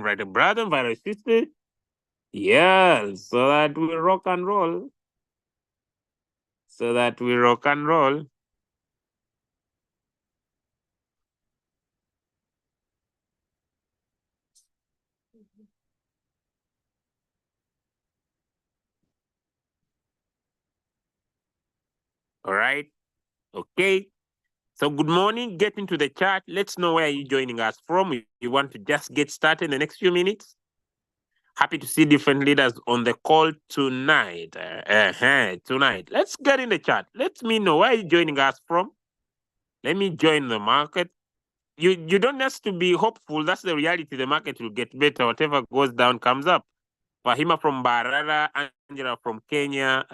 right, brother, right, sister. Yeah, so that we rock and roll. So that we rock and roll. All right. Okay. So good morning. Get into the chat. Let's know where you're joining us from. If you want to just get started in the next few minutes. Happy to see different leaders on the call tonight. Tonight. Let's get in the chat. Let me know where you're joining us from. Let me join the market. You don't have to be hopeful. That's the reality. The market will get better. Whatever goes down comes up. Fahima from Barara, Angela from Kenya.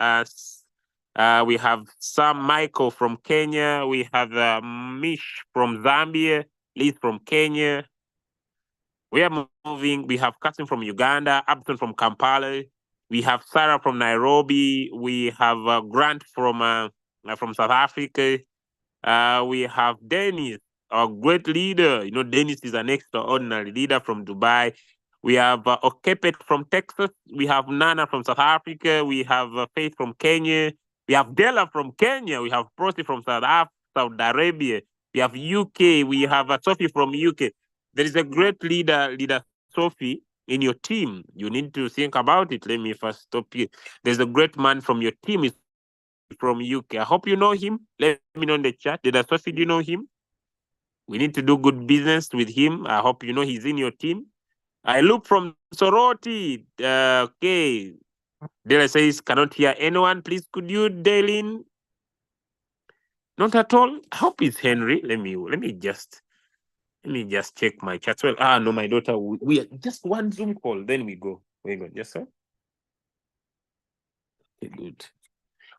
We have Sam Michael from Kenya. We have Mish from Zambia. Liz from Kenya. We are moving. We have Kasim from Uganda. Abson from Kampala. We have Sarah from Nairobi. We have Grant from South Africa. We have Dennis, our great leader. You know, Dennis is an extraordinary leader from Dubai. We have Okepet from Texas. We have Nana from South Africa. We have Faith from Kenya. We have Della from Kenya. We have Prosi from Saudi Arabia. We have UK. We have Sophie from UK. There is a great leader Sophie, in your team. You need to think about it. Let me first stop you. There's a great man from your team. Is from UK. I hope you know him. Let me know in the chat. Did Sophie, do you know him? We need to do good business with him. I hope you know he's in your team. I look from Soroti. Okay. Dela says, cannot hear anyone. Please, could you dial in? Not at all. I hope it's Henry. Let me just check my chat. Well, no, my daughter. We are just one Zoom call. Then we go. Yes, sir. Okay, good.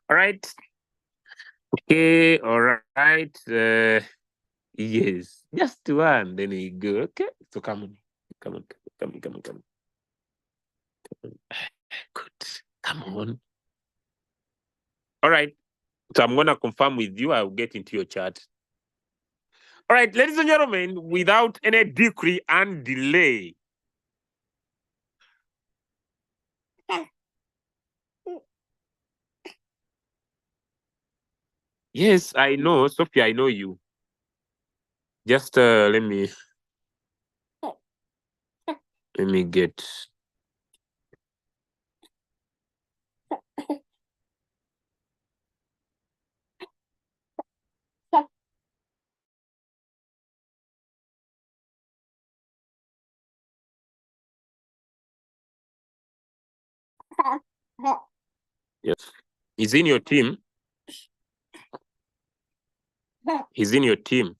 All right. Okay. All right. Yes, just one. Then we go. Okay. So come on. Good. Come on. All right. So I'm gonna confirm with you. I'll get into your chat. All right, ladies and gentlemen, without any decree and delay. Yes, I know, Sophia, I know you. Just let me get. Yes. He's in your team. He's in your team.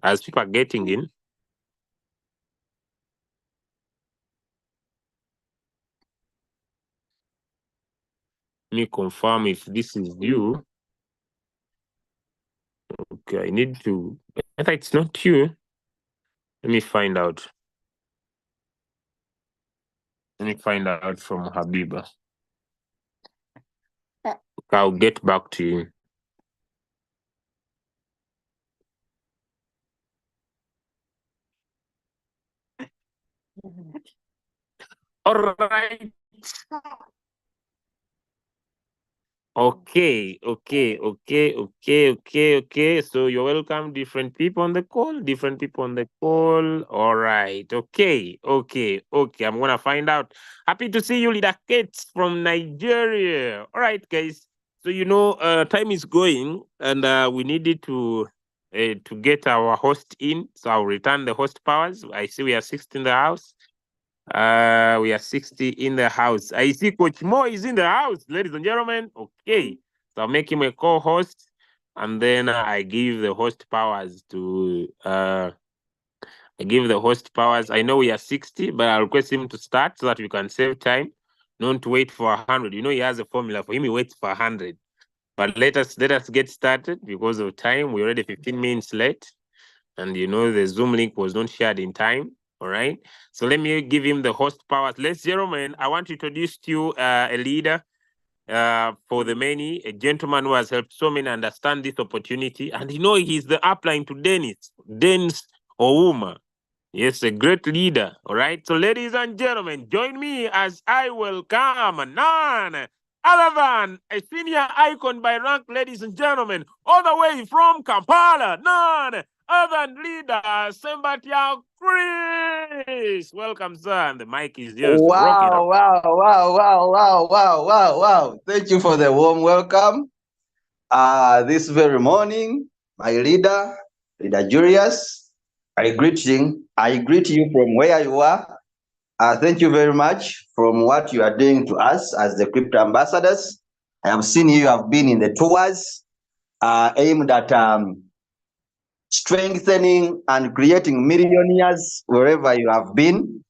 As people are getting in. Let me confirm if this is you. Okay, I need to. I thought it's not you. Let me find out. Let me find out from Habiba. I'll get back to you. All right. Okay. So you're welcome. Different people on the call. All right. Okay. I'm gonna find out. Happy to see you, Leader Kate from Nigeria. All right, guys. So time is going, and we needed to get our host in. So I'll return the host powers. I see we are 60 in the house. We are 60 in the house. I see Coach Mo is in the house, ladies and gentlemen. Okay. So I'll make him a co-host, and then I give the host powers to I know we are 60, but I'll request him to start so that we can save time. Not to wait for 100. He has a formula for him. He waits for 100. But let us get started because of time. We're already 15 minutes late, and the Zoom link was not shared in time. All right. So let me give him the host powers. Ladies and gentlemen, I want to introduce to you a leader for the many, a gentleman who has helped so many understand this opportunity. And he's the upline to Dennis Ouma. Yes, a great leader. All right. So, ladies and gentlemen, join me as I welcome none other than a senior icon by rank, ladies and gentlemen, all the way from Kampala, none other than leader Sembatia Chris. Welcome, sir. And the mic is yours. Rock it up. Wow. Thank you for the warm welcome. This very morning, my leader Julius, I greet you from where you are. Thank you very much from what you are doing to us as the crypto ambassadors. I have seen you have been in the tours aimed at strengthening and creating millionaires wherever you have been.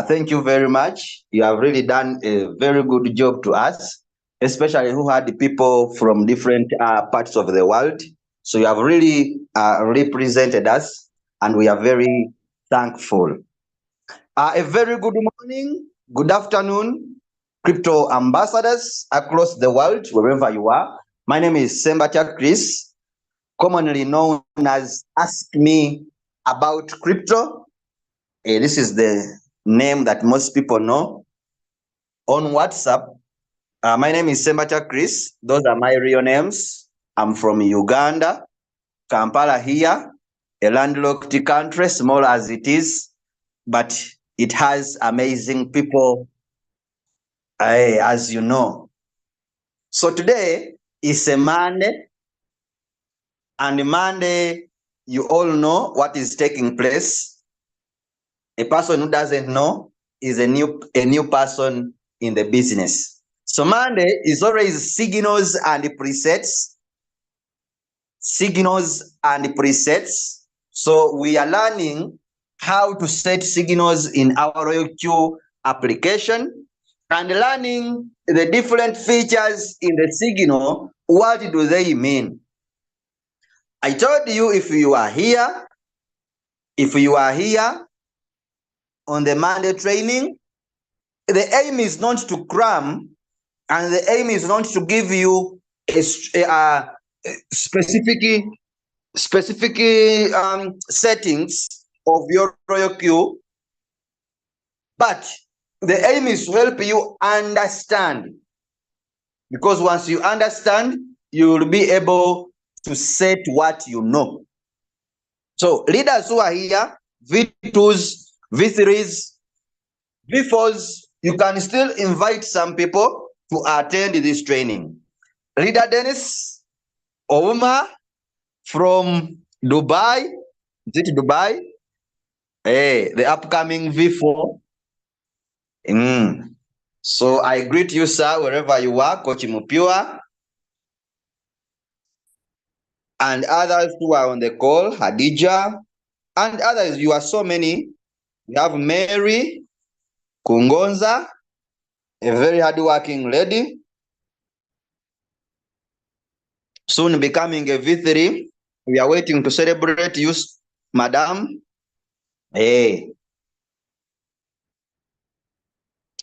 Thank you very much. You have really done a very good job to us, especially who had people from different parts of the world. So you have really represented us, and we are very thankful. A very good morning, good afternoon, crypto ambassadors across the world, wherever you are. My name is Sembatia Chris, commonly known as Ask Me About Crypto. This is the name that most people know on WhatsApp. My name is Sembatia Chris. Those are my real names. I'm from Uganda, Kampala here, a landlocked country, small as it is, but it has amazing people, as you know. So today is a Monday, and Monday, you all know what is taking place. A person who doesn't know is a new person in the business. So Monday is always signals and presets. Signals and presets. So we are learning how to set signals in our Royal Q application and learning the different features in the signal. What do they mean? I told you if you are here on the Monday training, the aim is not to cram, and the aim is not to give you a specific settings of your Royal Q, but the aim is to help you understand, because once you understand, you will be able to set what you know. So leaders who are here, V2s, V3s, V4s, you can still invite some people to attend this training. Leader Dennis Ouma from Dubai. Is it Dubai? Hey, the upcoming V4. So I greet you, sir, wherever you are, Coach Mupua, and others who are on the call, Hadija, and others. You are so many. We have Mary Kungonza, a very hardworking lady, soon becoming a V3. We are waiting to celebrate you, madam. Hey.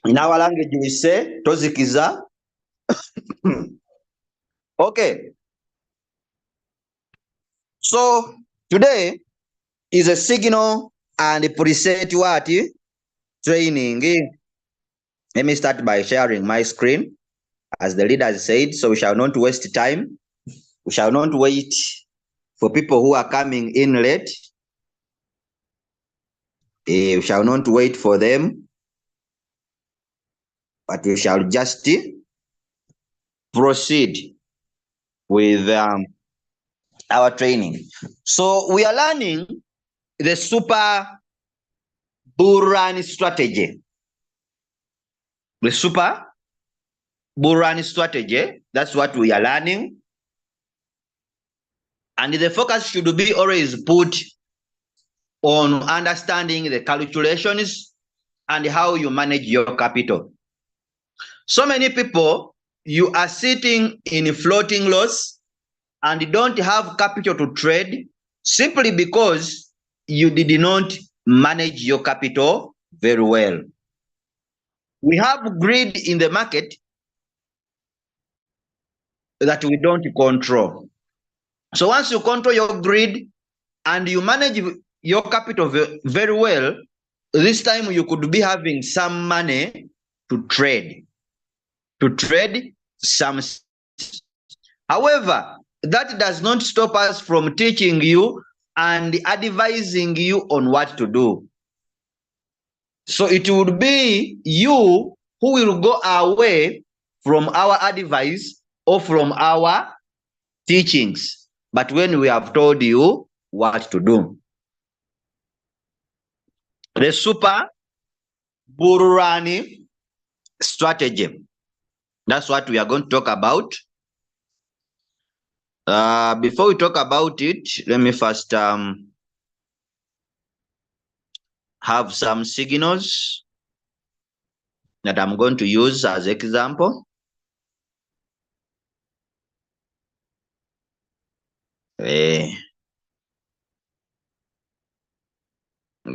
In our language, we say, Tozikiza. Okay. So today is a signal and a preset what? Training. Let me start by sharing my screen, as the leader said, so we shall not waste time. We shall not wait for people who are coming in late. We shall not wait for them, but we shall just proceed with our training. So we are learning the super bull run strategy. The super bull run strategy, that's what we are learning. And the focus should be always put on understanding the calculations and how you manage your capital. So many people, you are sitting in floating loss and don't have capital to trade simply because you did not manage your capital very well. We have greed in the market that we don't control. So once you control your greed and you manage your capital very well, this time you could be having some money to trade some. However, that does not stop us from teaching you and advising you on what to do. So it would be you who will go away from our advice or from our teachings, but when we have told you what to do. The super bull run strategy. That's what we are going to talk about. Before we talk about it, let me first have some signals that I'm going to use as example.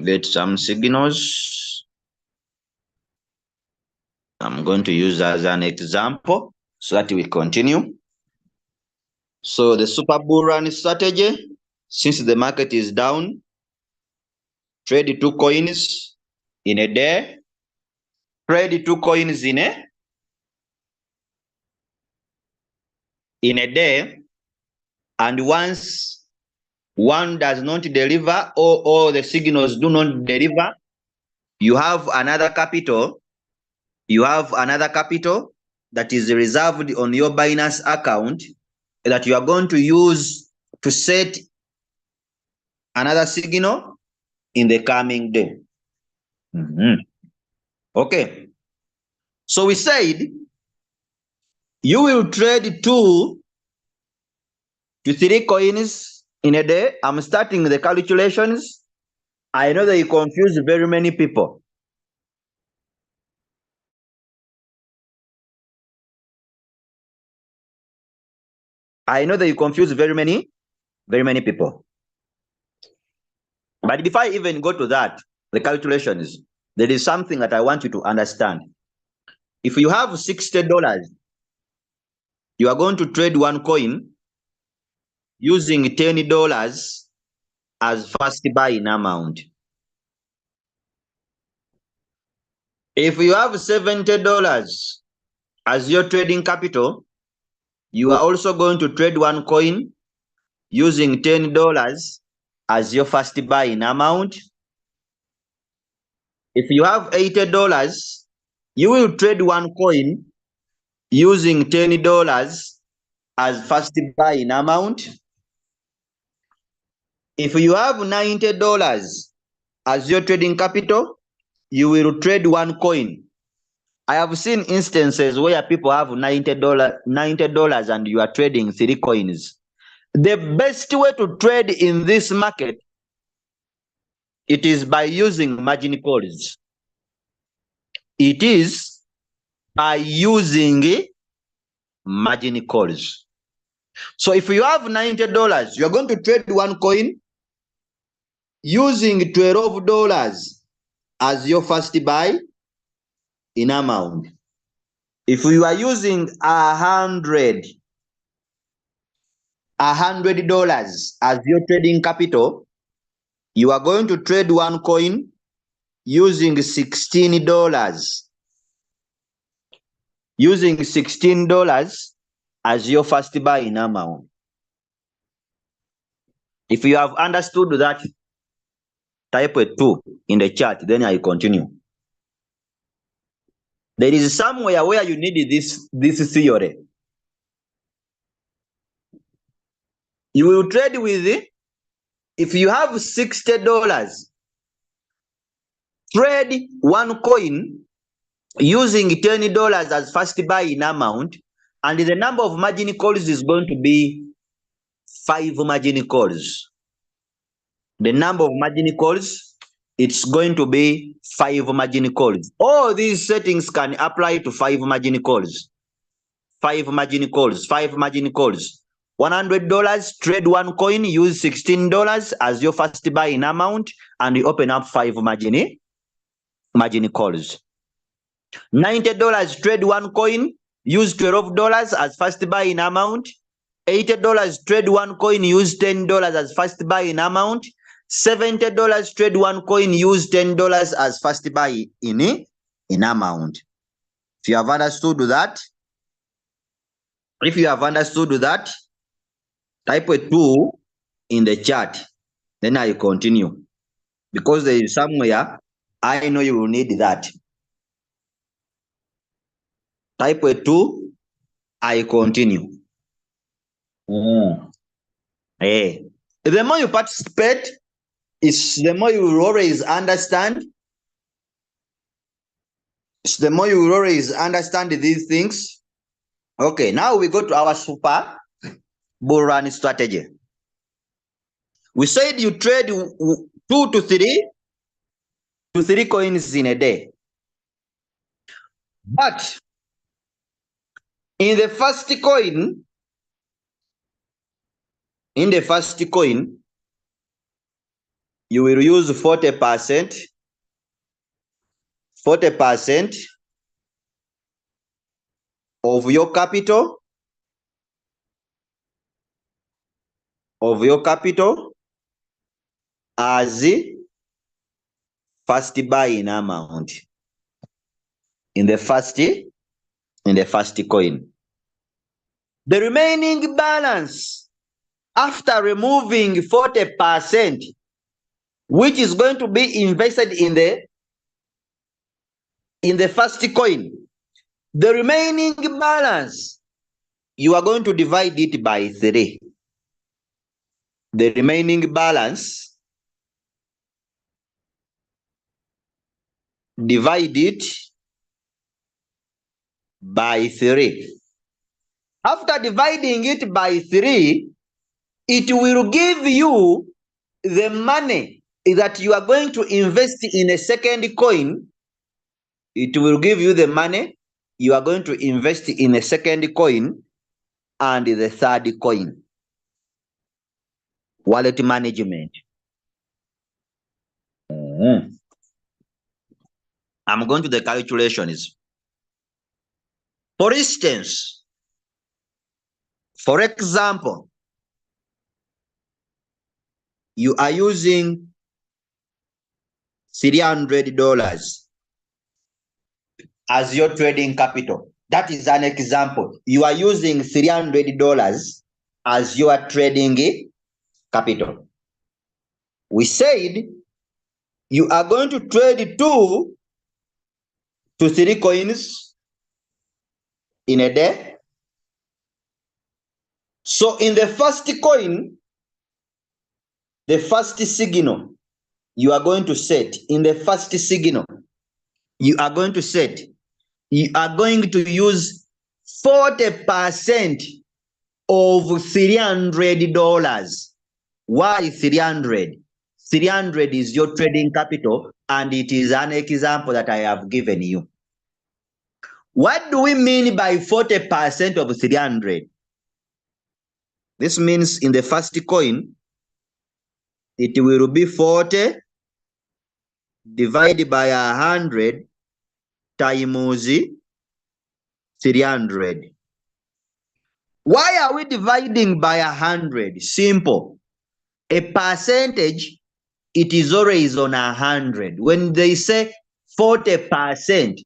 Get some signals. I'm going to use as an example so that we continue. So the super bull run strategy, since the market is down, trade 2 coins in a day. Trade 2 coins in a day, and once one does not deliver or the signals do not deliver, you have another capital. You have another capital that is reserved on your Binance account that you are going to use to set another signal in the coming day. Okay. So we said you will trade 2 to 3 coins in a day. I'm starting the calculations. I know that you confuse very many people. I know that you confuse very many people. But before I even go to that, the calculations, there is something that I want you to understand. If you have $60, you are going to trade 1 coin using $10 as first buy-in amount. If you have $70 as your trading capital, you are also going to trade 1 coin using $10 as your first buy-in amount. If you have $80, you will trade 1 coin using $10 as first buy-in amount. If you have $90 as your trading capital, you will trade 1 coin. I have seen instances where people have $90 and you are trading 3 coins. The best way to trade in this market, it is by using margin calls. It is by using margin calls. So if you have $90, you're going to trade 1 coin using $12 as your first buy in amount. If you are using $100 as your trading capital, you are going to trade 1 coin using $16. Using $16 as your first buy in amount. If you have understood that, type a 2 in the chat, then I continue. There is somewhere where you need this theory. You will trade with it. If you have $60, trade 1 coin using $10 as first buy in amount, and the number of margin calls is going to be 5 margin calls. The number of margin calls, it's going to be 5 margin calls. All these settings can apply to 5 margin calls. 5 margin calls, 5 margin calls. $100, trade 1 coin, use $16 as your first buy in amount, and you open up 5 margin calls. $90, trade 1 coin, use $12 as first buy in amount. $80, trade 1 coin, use $10 as first buy in amount. $70 trade one coin, use $10 as first buy in amount. If you have understood that, type a 2 in the chat. Then I continue. Because there is somewhere I know you will need that. Type a 2, I continue. Hey. The more you participate, the more you will always understand. The more you will always understand these things. Okay, now we go to our super bull run strategy. We said you trade 2 to 3 coins in a day. But in the first coin, you will use 40% of your capital as first buy in amount in the first coin. The remaining balance after removing 40%, which is going to be invested in the first coin, the remaining balance, you are going to divide it by 3. The remaining balance, divide it by 3. After dividing it by 3, it will give you the money that you are going to invest in a second coin. It will give you the money you are going to invest in a second coin and the third coin. Wallet management. I'm going to the calculations. For instance, for example, you are using $300 as your trading capital. That is an example. You are using $300 as your trading capital. We said you are going to trade 2 to 3 coins in a day. So in the first coin, the first signal you are going to set, you are going to use 40% of $300. Why 300? 300 is your trading capital, and it is an example that I have given you. What do we mean by 40% of 300? This means in the first coin, it will be 40 divided by 100 times 300. Why are we dividing by 100? Simple. A percentage, it is always on 100. When they say 40%,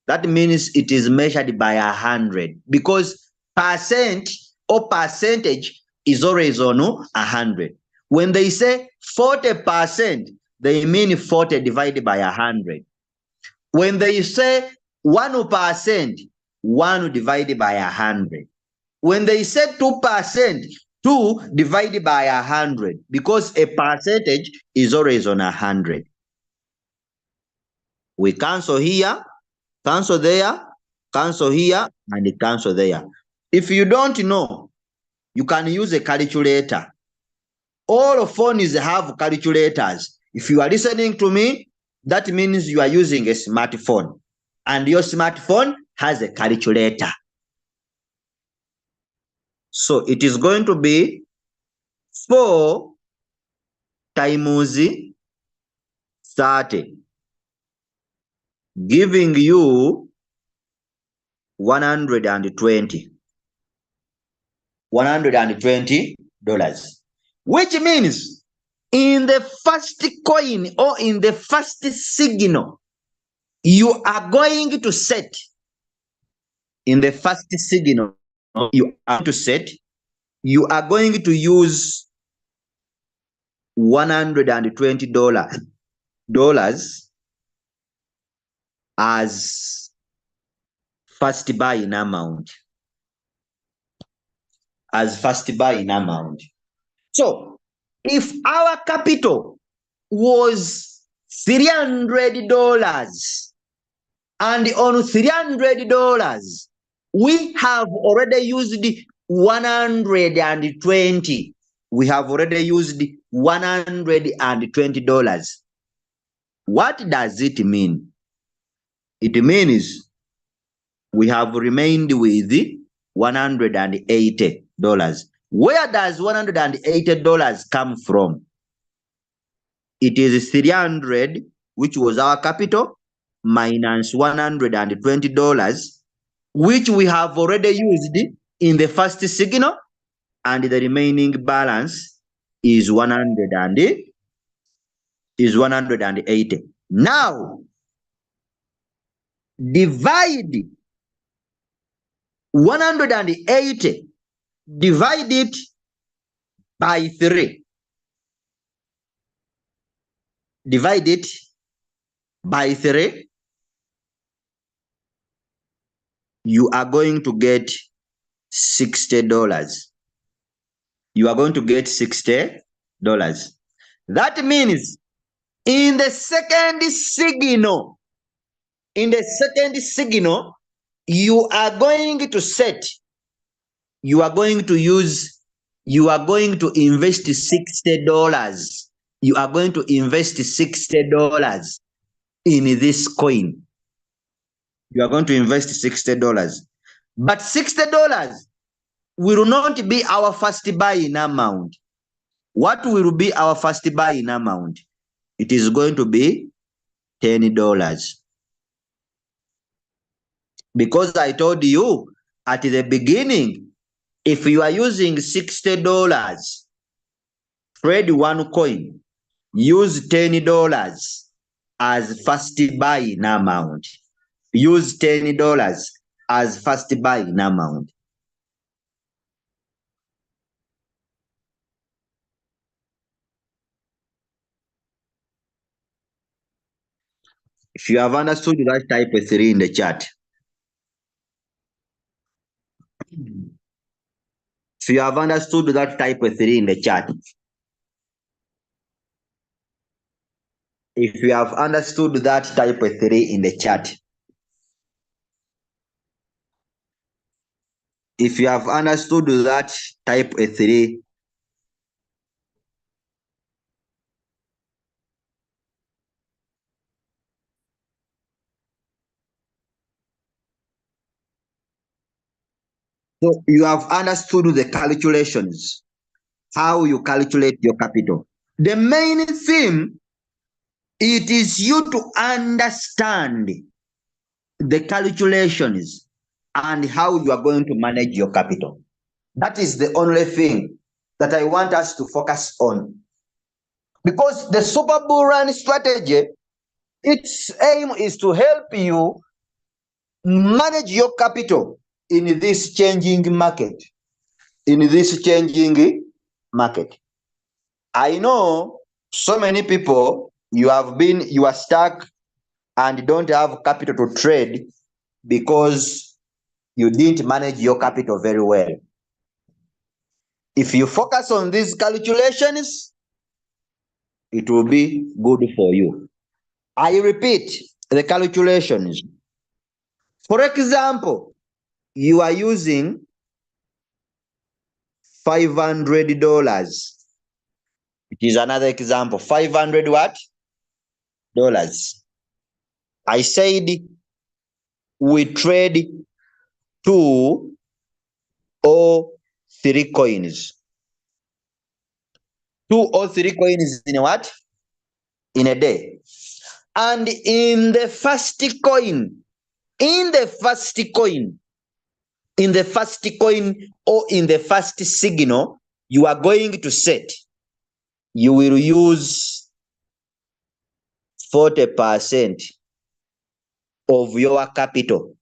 that means it is measured by 100, because percent or percentage is always on 100. When they say 40%, they mean 40 divided by 100. When they say 1%, 1 divided by 100. When they say 2%, 2 divided by 100, because a percentage is always on 100. We cancel here, cancel there, cancel here, and cancel there. If you don't know, you can use a calculator. All phones have calculators. If you are listening to me, that means you are using a smartphone, and your smartphone has a calculator. So it is going to be 4 times 30, giving you 120. $120, which means In the first coin or in the first signal, you are going to set. In the first signal, you are to set. You are going to use $120 as first buy-in amount. As first buy-in amount. So if our capital was $300 and on $300 we have already used 120. We have already used $120. What does it mean? It means we have remained with $180. Where does $180 come from? It is 300, which was our capital, minus $120, which we have already used in the first signal, and the remaining balance is 180. Now, divide 180, divide it by 3. Divide it by 3. You are going to get $60. You are going to get $60. That means in the second signal, you are going to set, you are going to invest $60. You are going to invest $60 in this coin. You are going to invest $60. But $60 will not be our first buy-in amount. What will be our first buy-in amount? It is going to be $10. Because I told you at the beginning, if you are using $60, trade one coin, use $10 as first buy-in amount. Use $10 as first buy-in amount. If you have understood that, type a 3 in the chat. If you have understood that, type a 3 in the chat. If you have understood that, type a 3 in the chat. If you have understood that, type a 3. So you have understood the calculations, how you calculate your capital. The main theme, it is you to understand the calculations and how you are going to manage your capital. That is the only thing that I want us to focus on. Because the super bull run strategy, its aim is to help you manage your capital in this changing market. In this changing market. I know so many people, you are stuck and don't have capital to trade because you didn't manage your capital very well. If you focus on these calculations, it will be good for you. I repeat the calculations. For example, you are using $500. It is another example. 500 what? Dollars. I said we trade 2 or 3 coins. 2 or 3 coins in what? In a day. And in the first coin, or in the first signal, you are going to set. you will use 40% of your capital.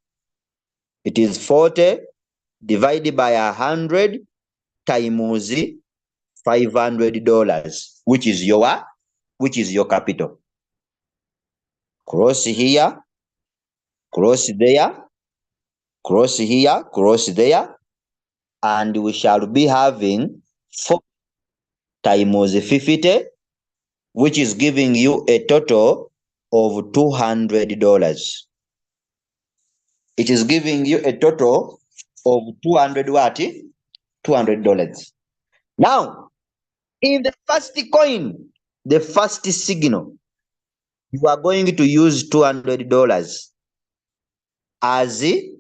It is 40 divided by 100 times $500, which is your capital. Cross here, cross there, cross here, cross there, and we shall be having 4 times 50, which is giving you a total of $200. It is giving you a total of 200 what? $200. Now, in the first coin, the first signal, you are going to use $200 as the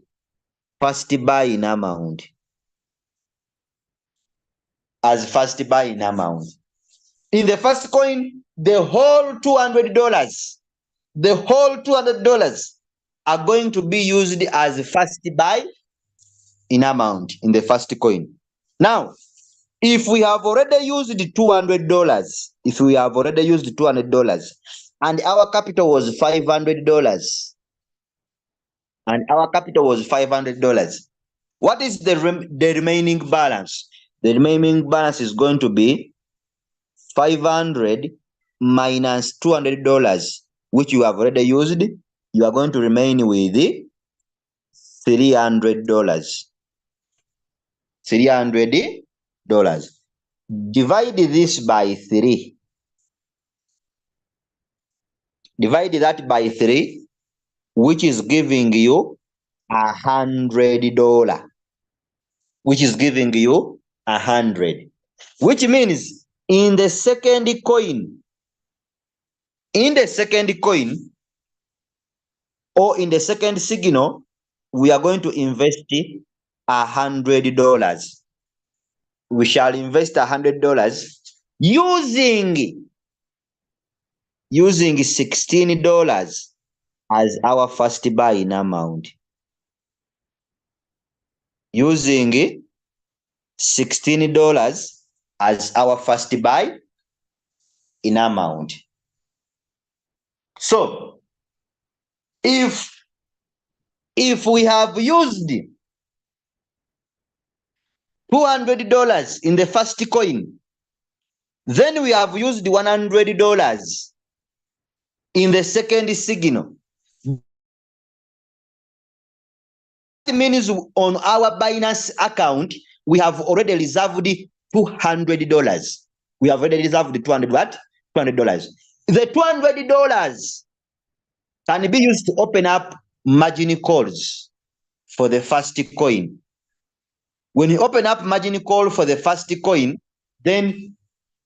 first buying amount. As first buying amount. In the first coin, the whole $200, the whole $200 are going to be used as first buy in amount in the first coin. Now, if we have already used $200, and our capital was $500, what is the remaining balance? The remaining balance is going to be 500 minus $200, which you have already used. You are going to remain with $300. Divide this by 3. Divide that by 3, which is giving you $100. Which is giving you 100. Which means in the second coin, or in the second signal, we are going to invest $100. We shall invest $100 using $16 as our first buying amount. Using $16 as our first buy in amount. So, if we have used $200 in the first coin, then we have used $100 in the second signal. That means on our Binance account, we have already reserved $200. We have already reserved $200 what? $200. The $200 can be used to open up margin calls for the first coin. When you open up margin call for the first coin, then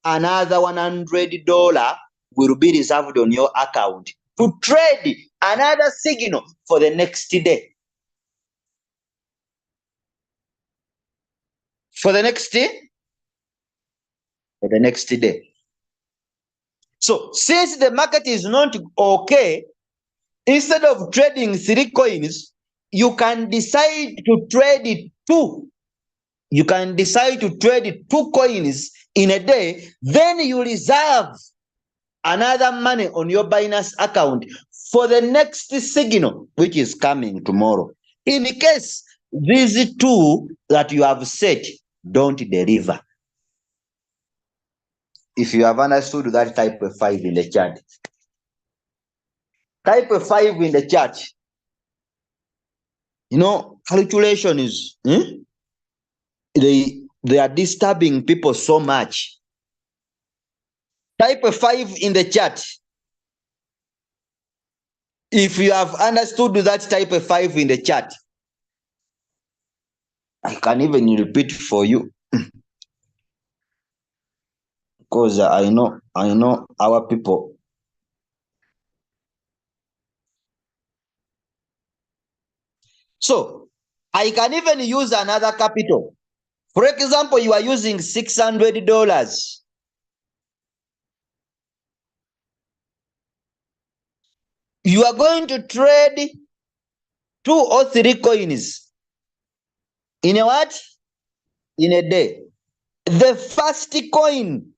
another $100 will be reserved on your account to trade another signal for the next day. For the next day. So since the market is not okay, instead of trading 3 coins, you can decide to trade 2. You can decide to trade 2 coins in a day, then you reserve another money on your Binance account for the next signal, which is coming tomorrow. In case these 2 that you have set don't deliver. If you have understood that, type 5 in the chat. Type 5 in the chat. You know, calculation is, they are disturbing people so much. Type 5 in the chat. If you have understood that, type 5 in the chat. I can even repeat for you. Because I know our people. So I can even use another capital. For example, you are using $600. You are going to trade 2 or 3 coins in a what? In a day. The first coin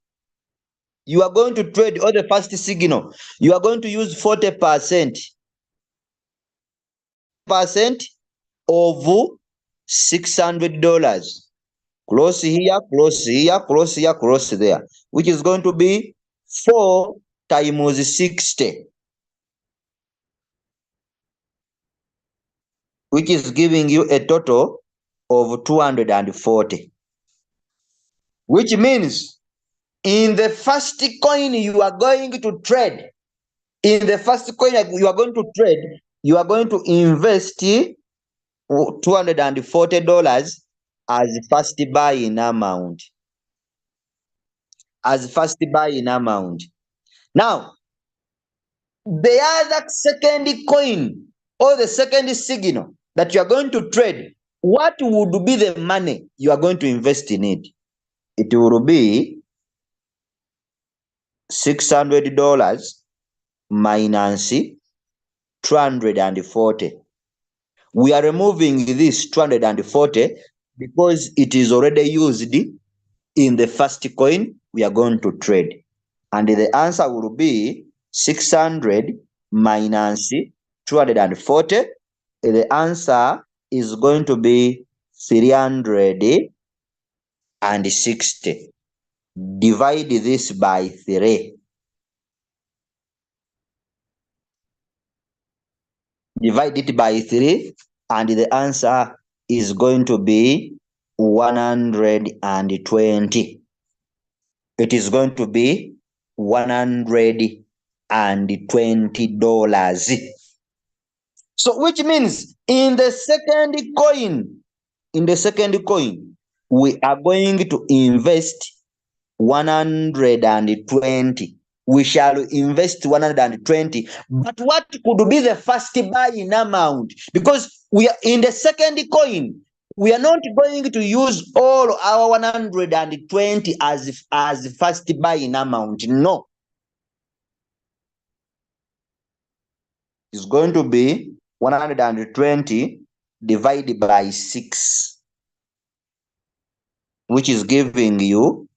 you are going to trade or the first signal, you are going to use 40% of $600. Close here, close here, close here, close there, which is going to be 4 times 60, which is giving you a total of 240. Which means in the first coin you are going to trade, you are going to invest $240 as first buying amount. Now, the other second coin or the second signal that you are going to trade, what would be the money you are going to invest in it? It will be $600 minus 240. We are removing this 240 because it is already used in the first coin we are going to trade. And the answer will be 600 minus 240. The answer is going to be 360. Divide this by 3. Divide it by 3, and the answer is going to be 120. It is going to be $120. So which means in the second coin, we are going to invest 120. We shall invest 120. But what could be the first buying amount? Because we are in the second coin, we are not going to use all our 120 as first buying amount. No. It's going to be 120 divided by 6, which is giving you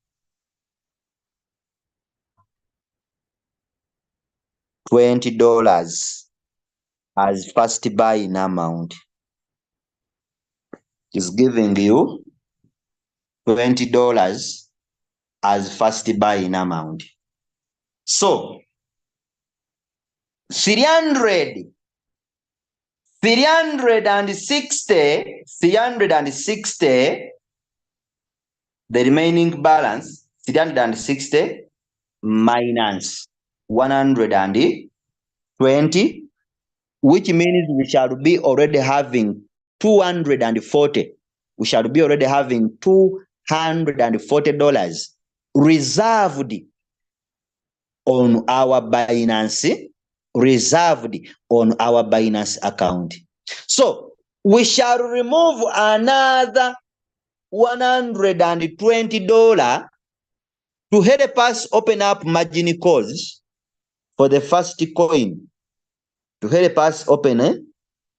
$20 as first buying amount. Is giving you $20 as first buying amount. So 360, the remaining balance, 360 minus 120, which means we shall be already having 240. We shall be already having $240 reserved on our Binance account. So we shall remove another $120 to help us open up margin calls for the first coin. To help us open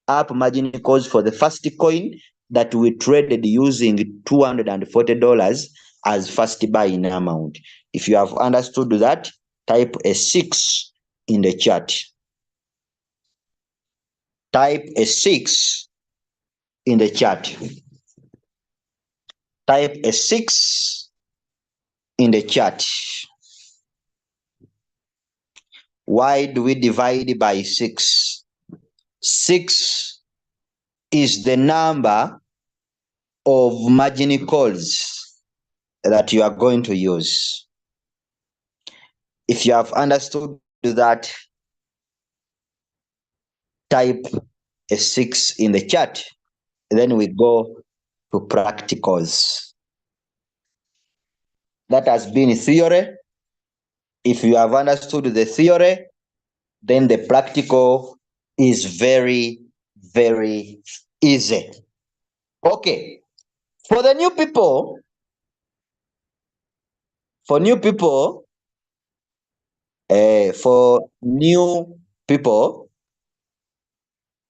up margin calls for the first coin that we traded using $240 as first buying amount. If you have understood that, type a 6 in the chat. Type a 6 in the chat. Type a 6 in the chat. Why do we divide by 6? 6 is the number of margin calls that you are going to use. If you have understood that, type a 6 in the chat. Then we go to practicals. That has been theory. If you have understood the theory, then the practical is very, very easy. Okay. For the new people,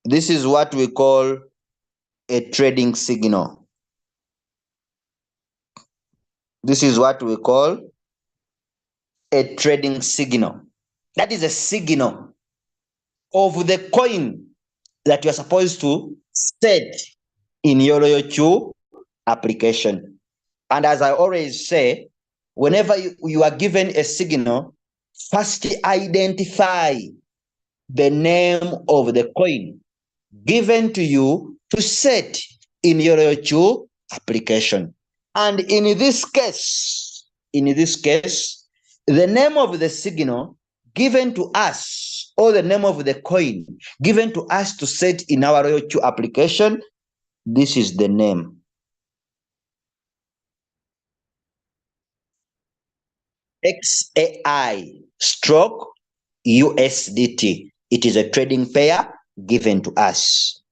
this is what we call a trading signal. This is what we call a trading signal. That is a signal of the coin that you are supposed to set in your loyalty application. And as I always say, whenever you are given a signal, first identify the name of the coin given to you to set in your loyalty application. And in this case, the name of the signal given to us, or the name of the coin given to us to set in our loyalty application, this is the name. XAI stroke USDT. It is a trading pair given to us.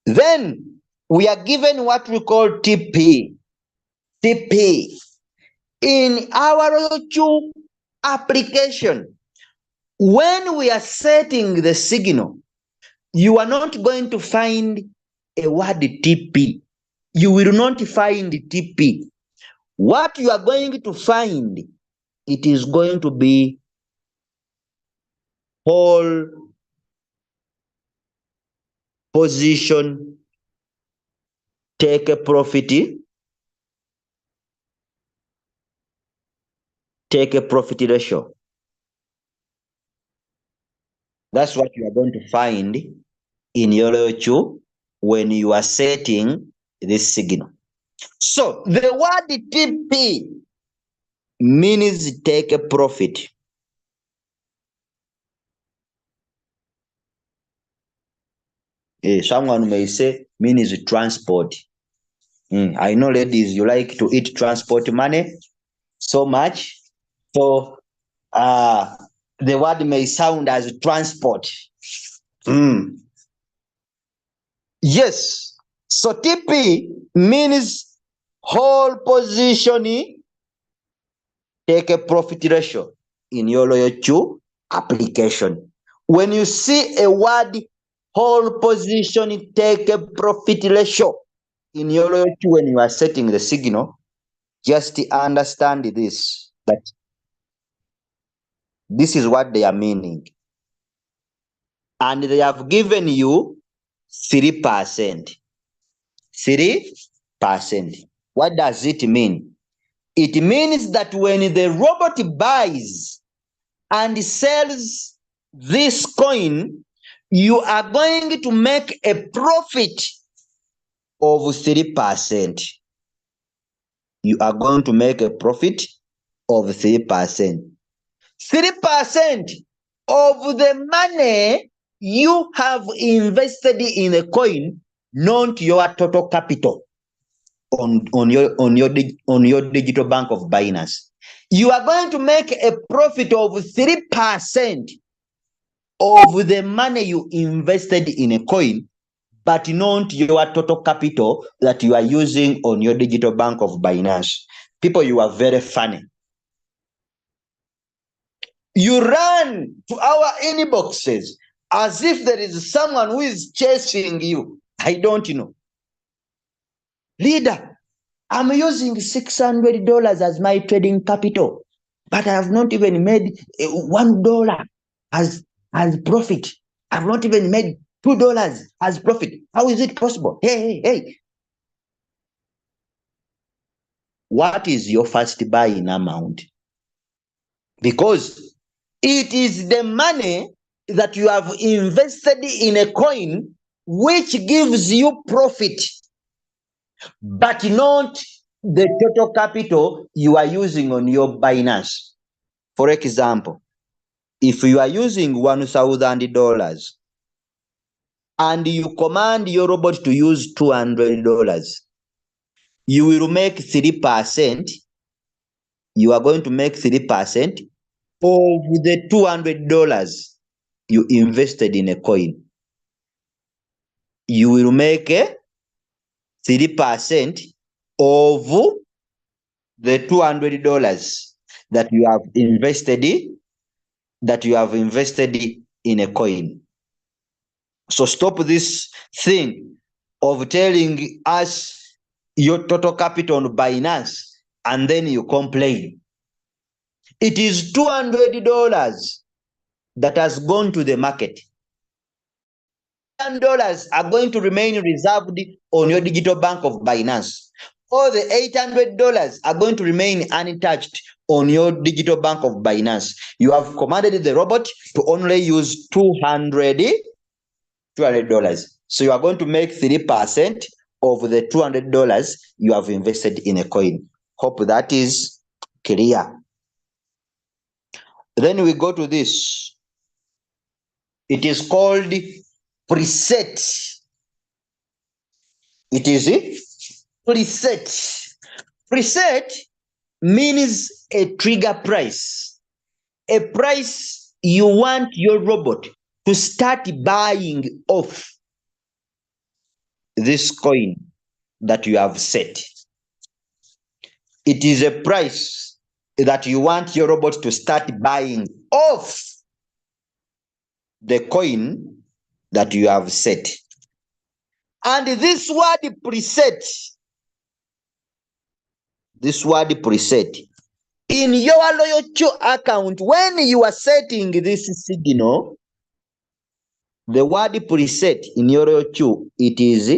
Then we are given what we call TP. TP. In our loyalty application, when we are setting the signal, you are not going to find a word TP. You will not find TP. What you are going to find, it is going to be whole position, take a profit, ratio. That's what you are going to find in your loyalty when you are setting this signal. So the word TP means take a profit. Someone may say means transport. I know, ladies, you like to eat transport money so much. So the word may sound as transport. Yes. So TP means whole position, take a profit ratio in your loyalty application. When you see a word whole position, take a profit ratio in your loyalty when you are setting the signal, just understand this, that this is what they are meaning. And they have given you 3%. 3%. What does it mean? It means that when the robot buys and sells this coin, you are going to make a profit of 3%. You are going to make a profit of 3%. 3% of the money you have invested in a coin, not your total capital on your digital bank of Binance. You are going to make a profit of 3% of the money you invested in a coin, but not your total capital that you are using on your digital bank of Binance. People, you are very funny. You run to our inboxes as if there is someone who is chasing you. I don't know. Leader, I'm using $600 as my trading capital, but I have not even made $1 as profit. I've not even made $2 as profit. How is it possible? Hey. What is your first buying amount? Because it is the money that you have invested in a coin which gives you profit, but not the total capital you are using on your Binance. For example, if you are using $1,000 and you command your robot to use $200, you will make 3%. You are going to make 3% of the $200 you invested in a coin. You will make 3% of the $200 that you have invested in a coin. So stop this thing of telling us your total capital on Binance and then you complain. It is $200 that has gone to the market. $100 are going to remain reserved on your digital bank of Binance. All the $800 are going to remain untouched on your digital bank of Binance. You have commanded the robot to only use $200. So you are going to make 3% of the $200 you have invested in a coin. Hope that is clear. Then we go to this. It is called preset. It is preset. Preset means a trigger price. A price you want your robot to start buying off this coin that you have set. It is a price that you want your robot to start buying off the coin that you have set. And this word preset, in your loyalty account, when you are setting this signal, the word preset in your loyalty, it is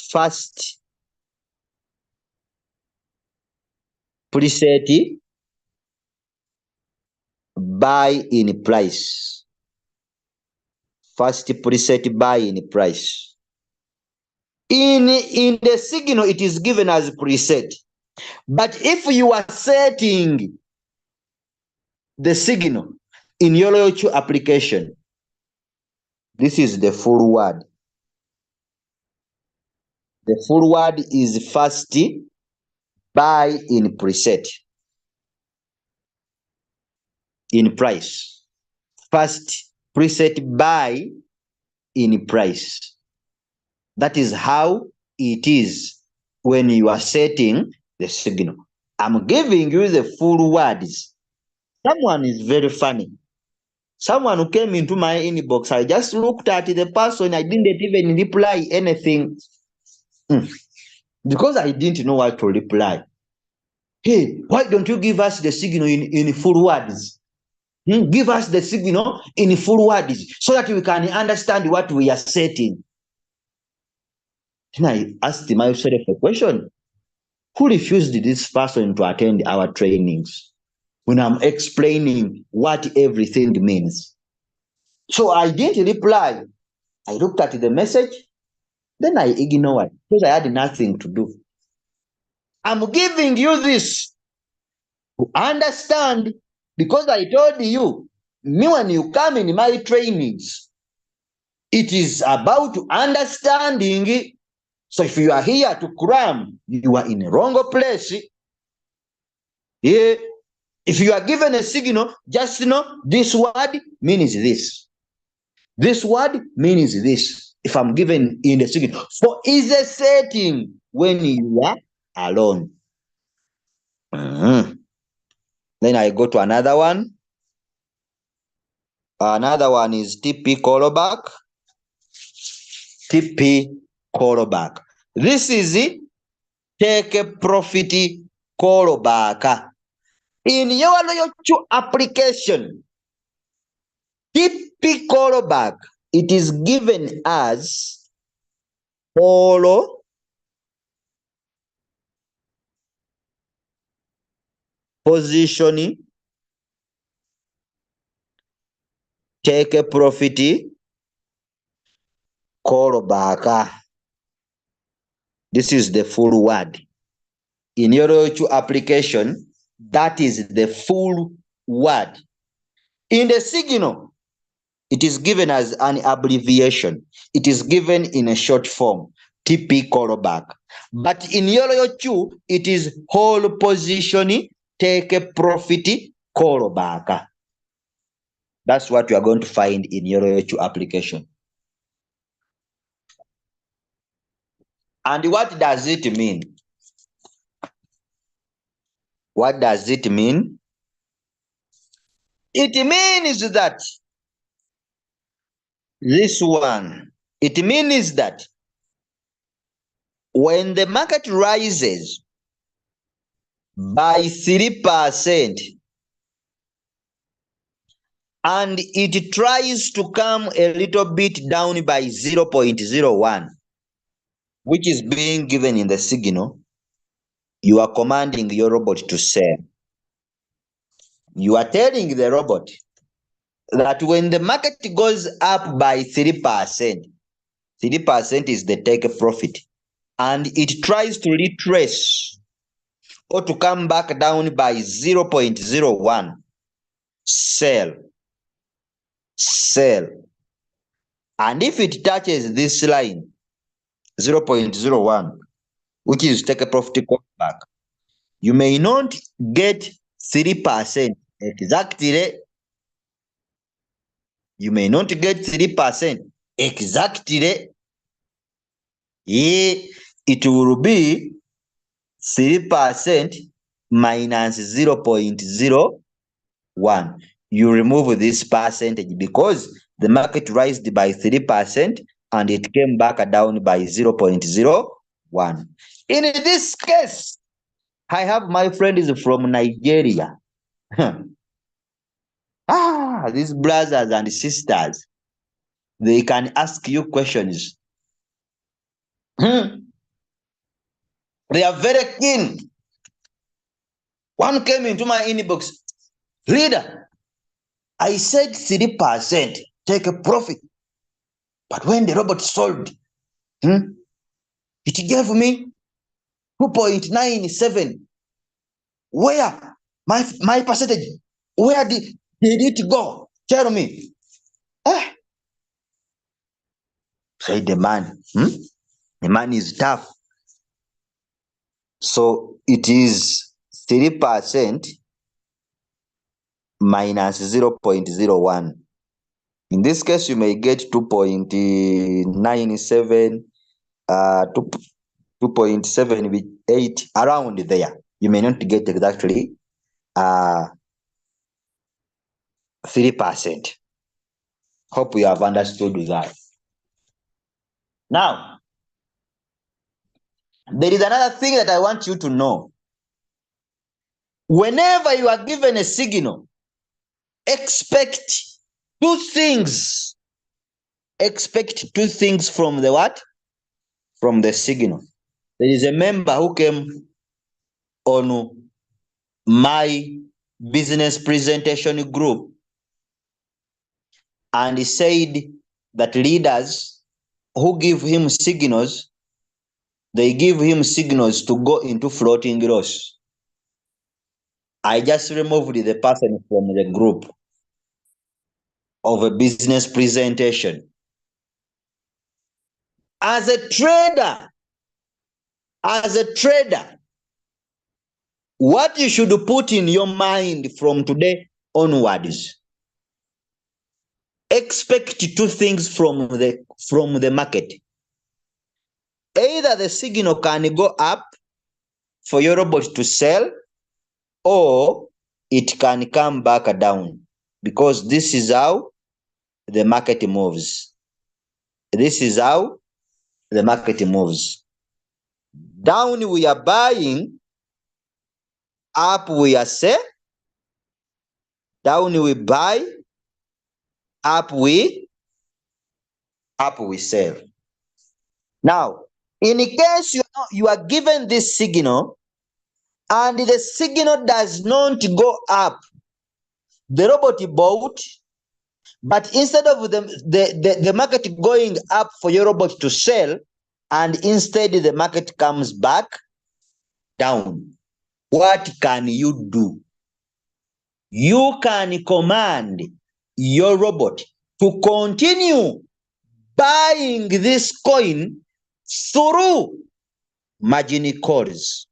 first preset buy in price. First preset buy in price. In the signal, it is given as preset. But if you are setting the signal in your loyalty application, this is the full word. The full word is first buy in preset. In price. First preset buy in price. That is how it is when you are setting the signal. I'm giving you the full words. Someone is very funny. Someone who came into my inbox, I just looked at the person, I didn't even reply anything. Because I didn't know what to reply. Hey, why don't you give us the signal in full words? Give us the signal in full words so that we can understand what we are setting. Then I asked myself a question. Who refused this person to attend our trainings when I'm explaining what everything means? So I didn't reply. I looked at the message, then I ignored because I had nothing to do. I'm giving you this to understand, because I told you, me when you come in my trainings, it is about understanding. So if you are here to cram, you are in a wrong place. Yeah. If you are given a signal, just know this word means this. This word means this. If I'm given in the signal, for is a setting when you are alone. Then I go to another one. Another one is TP callback. TP callback. This is it. Take a profit callback. In your loyalty application, TP callback, it is given as follow positioning, take a profit callback. This is the full word. In your loyalty application, that is the full word. In the signal, it is given as an abbreviation. It is given in a short form, TP callback. But in YOLO 2, it is whole position, take a profit callback. That's what you are going to find in YOLO 2 application. And what does it mean? What does it mean? It means that this one, it means that when the market rises, by 3%, and it tries to come a little bit down by 0.01, which is being given in the signal, you are commanding your robot to sell. You are telling the robot that when the market goes up by 3%, 3% is the take profit, and it tries to retrace or to come back down by 0.01, sell. Sell. And if it touches this line, 0.01, which is take a profit back, you may not get 3% exactly. You may not get 3% exactly. It will be 3% minus 0.01. You remove this percentage because the market rised by 3% and it came back down by 0.01. In this case, I have my friends from Nigeria. These brothers and sisters, they can ask you questions. They are very keen. One came into my inbox, leader, I said 3% take a profit, but when the robot sold, it gave me 2.97. Where my percentage? Where did it go? Tell me. Say the man. The man is tough. So it is 3% minus 0.01. In this case, you may get 2.97, 2.78, around there. You may not get exactly 3%. Hope you have understood that. Now, there is another thing that I want you to know. Whenever you are given a signal, expect two things. Expect two things from the what? From the signal. There is a member who came on my business presentation group and he said that leaders who give him signals, they give him signals to go into floating loss. I just removed the person from the group of a business presentation. As a trader, what you should put in your mind from today onwards, expect two things from the market. Either the signal can go up for your robot to sell, or it can come back down, because this is how the market moves. This is how the market moves. Down we are buying, up we are sell. Down we buy, up we sell. Now, in case you are given this signal and the signal does not go up, the robot bought, but instead of the market going up for your robot to sell, and instead the market comes back down, what can you do? You can command your robot to continue buying this coin through margin calls.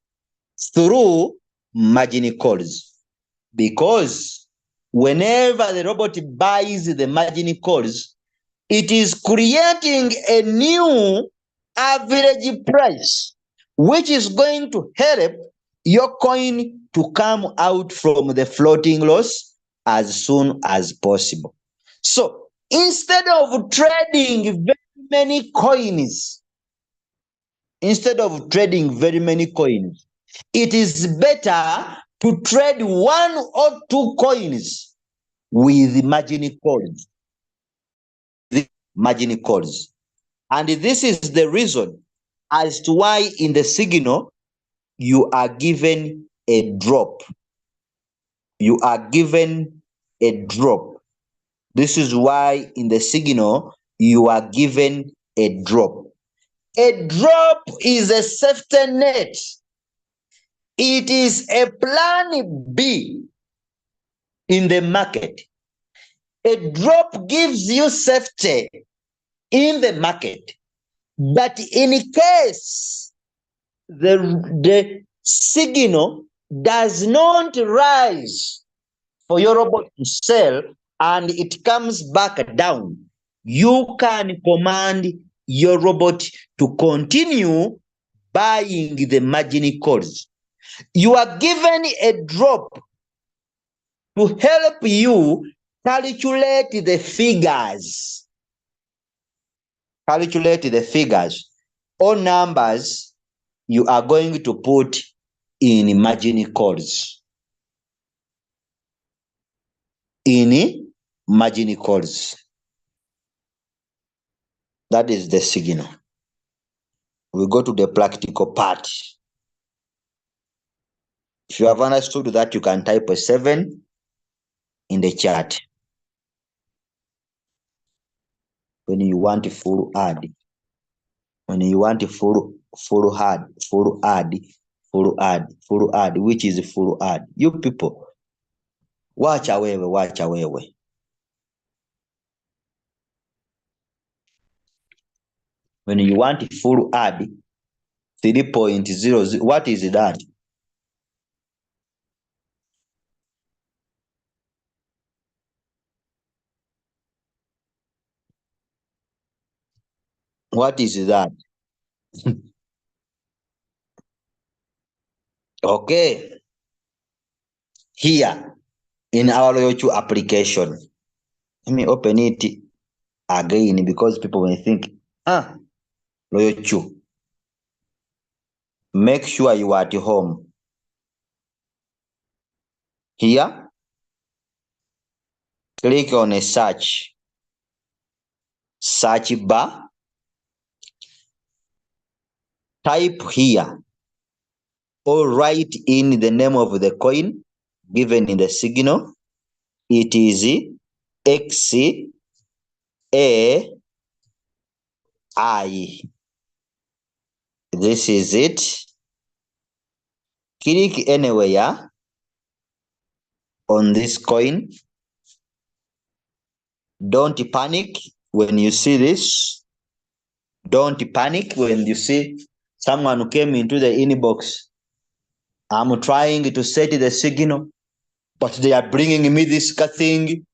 Through margin calls. Because whenever the robot buys the margin calls, it is creating a new average price, which is going to help your coin to come out from the floating loss as soon as possible. So instead of trading very many coins, it is better to trade 1 or 2 coins with margin calls. Margin calls. And this is the reason as to why in the signal you are given a drop. You are given a drop. This is why in the signal you are given a drop. A drop is a safety net. It is a plan B in the market. A drop gives you safety in the market. But in case the signal does not rise for your robot to sell and it comes back down, you can command your robot to continue buying the margin calls. You are given a drop to help you calculate the figures. Calculate the figures or numbers you are going to put in margin calls. In margin calls. That is the signal. We go to the practical part. If you have understood that, you can type a 7 in the chat. When you want a full add, when you want a full add, which is full add? You people, watch away. When you want a full add, 3.00, what is that? What is that? Okay. Here in our Loyochu application, let me open it again because people may think, Loyochu. Make sure you are at home. Here, click on a search bar. Type here or write in the name of the coin given in the signal. It is XAI. This is it. Click anywhere on this coin. Don't panic when you see this. Don't panic when you see someone who came into the inbox. I'm trying to set the signal, but they are bringing me this thing,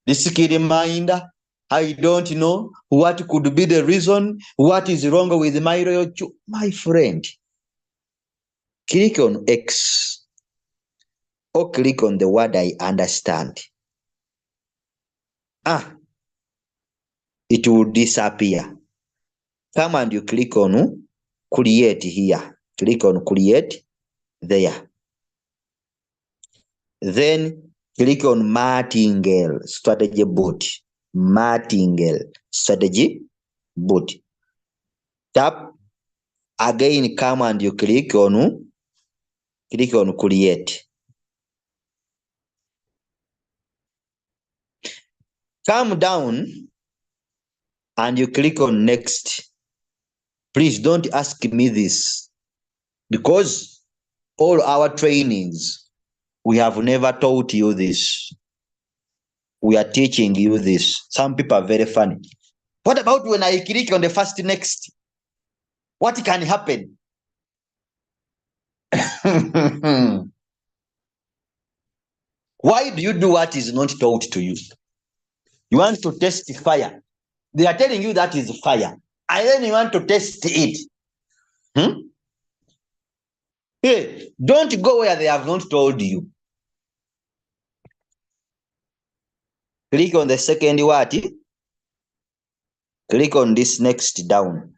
this key reminder. I don't know what could be the reason, what is wrong with my Loyochu. My friend, click on X or click on the word I understand. It will disappear. Come and you click on create here. Click on create there. Then click on Martingale Strategy Boot. Martingale Strategy Boot. Tap again, come and you click on create. Come down and you click on next. Please don't ask me this because all our trainings, we have never taught you this. We are teaching you this. Some people are very funny. What about when I click on the first next? What can happen? Why do you do what is not taught to you? You want to test fire. They are telling you that is fire. And then you want to test it. Hey, don't go where they have not told you. Click on the second what? Click on this next down.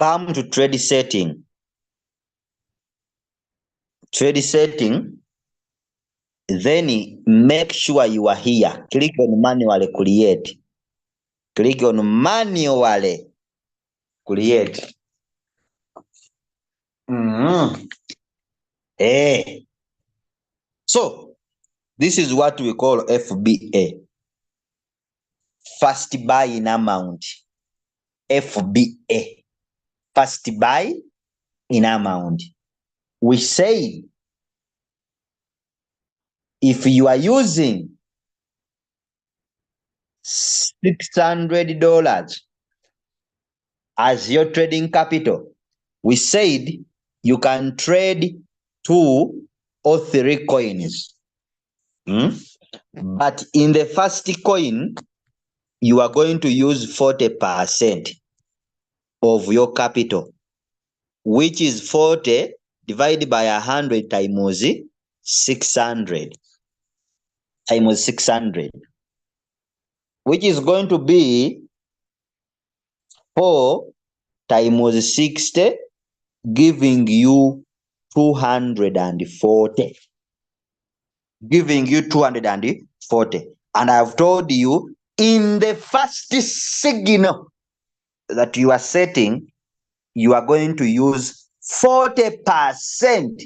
Come to trade setting. Trade setting. Then make sure you are here. Click on manually create. Click on manually create. So this is what we call FBA. First buy in amount. FBA. First buy in amount. We say if you are using $600 as your trading capital, we said you can trade 2 or 3 coins. But in the first coin, you are going to use 40% of your capital, which is 40 divided by 100 times 600. Times 600. Which is going to be 4 times 60, giving you 240. Giving you 240. And I've told you, in the first signal that you are setting, you are going to use 40%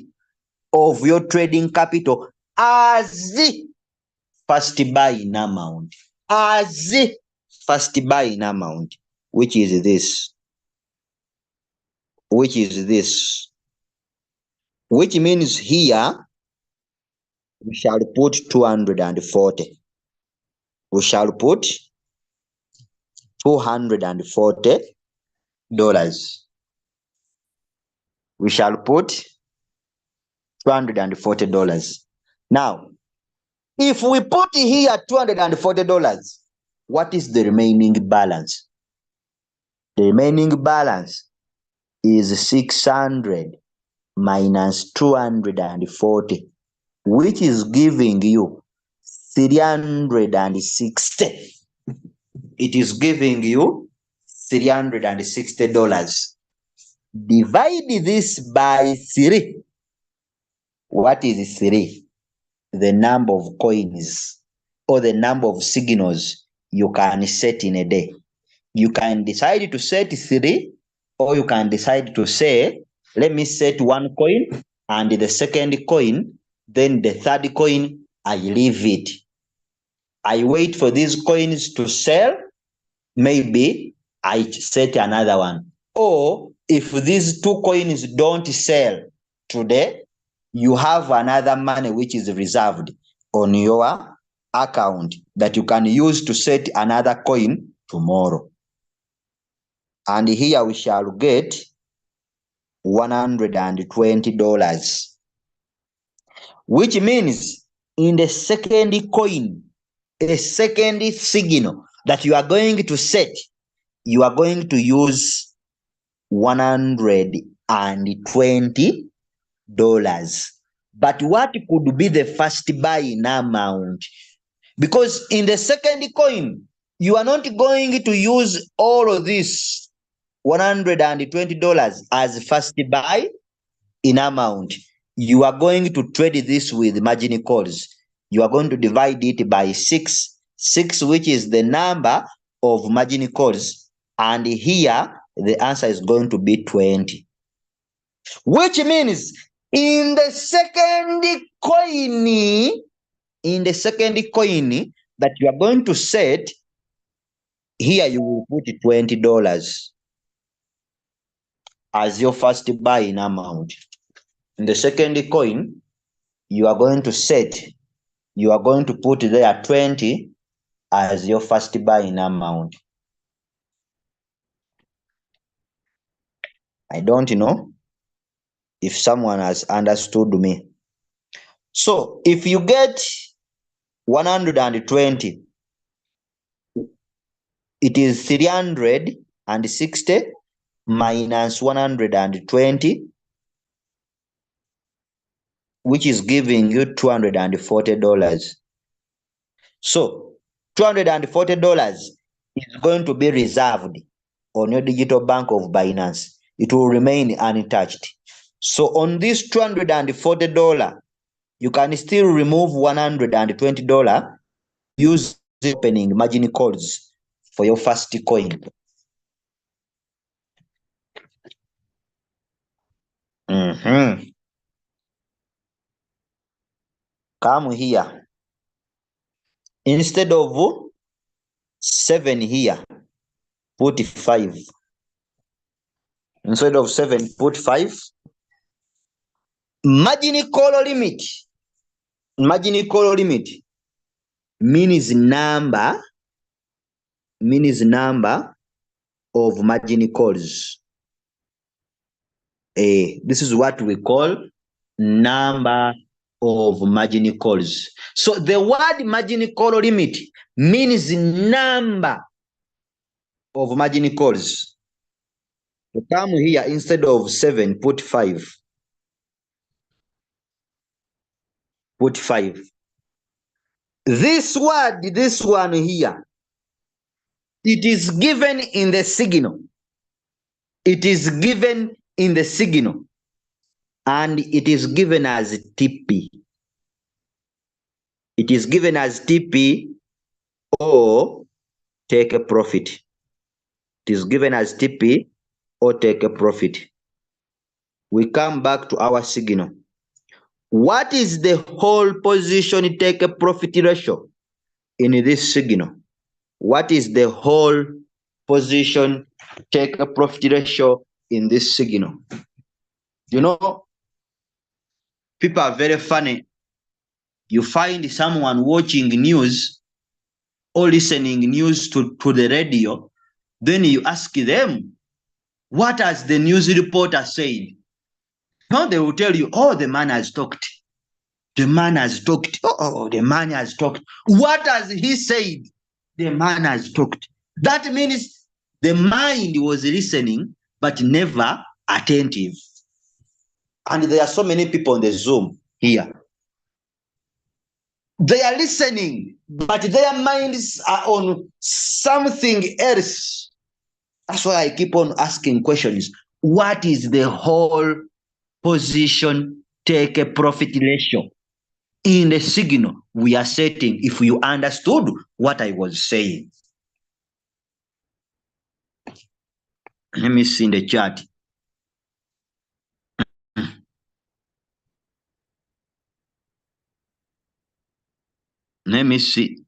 of your trading capital as the first buy in amount. As the first buy in amount, which is this. Which is this. Which means here, we shall put 240. We shall put $240. We shall put $240. Now, if we put here $240, what is the remaining balance? The remaining balance is 600 minus 240, which is giving you 360. It is giving you $360. Divide this by 3. What is 3? The number of coins or the number of signals you can set in a day. You can decide to set 3, or you can decide to say, let me set 1 coin and the second coin, then the third coin, I leave it. I wait for these coins to sell, maybe I set another one. Or if these 2 coins don't sell today, you have another money which is reserved on your account that you can use to set another coin tomorrow. And here we shall get $120, which means in the second coin, a second signal that you are going to set, you are going to use $120. But what could be the first buy in amount? Because in the second coin, you are not going to use all of this $120 as first buy in amount. You are going to trade this with margin calls. You are going to divide it by 6, which is the number of margin calls. And here, the answer is going to be 20. Which means in the second coin that you are going to set, here you will put $20 as your first buy in amount. In the second coin, you are going to set, you are going to put there 20 as your first buy in amount. I don't know if someone has understood me. So if you get 120, it is 360 minus 120, which is giving you $240. So $240 is going to be reserved on your digital bank of Binance. it will remain untouched. So on this $240, you can still remove $120 use the opening margin calls for your first coin. Come here. Instead of 7 here, put 5. Instead of 7, put 5. Margin call limit. Margin call limit means number of margin calls. This is what we call number of margin calls. So the word margin call limit means number of margin calls. So come here, instead of 7, put 5. Put 5. This word, this one here, it is given in the signal. It is given in the signal. And it is given as TP. It is given as TP or take a profit. It is given as TP or take a profit. We come back to our signal. What is the whole position take a profit ratio in this signal? What is the whole position take a profit ratio in this signal? You know, people are very funny. You find someone watching news or listening news to the radio, then you ask them, what has the news reporter said? No, they will tell you, oh, the man has talked. The man has talked. Oh, the man has talked. What has he said? The man has talked. That means the mind was listening, but never attentive. And there are so many people on the Zoom here. They are listening, but their minds are on something else. That's why I keep on asking questions. What is the whole position take a profit ratio in the signal we are setting, if you understood what I was saying? Let me see in the chat. Let me see.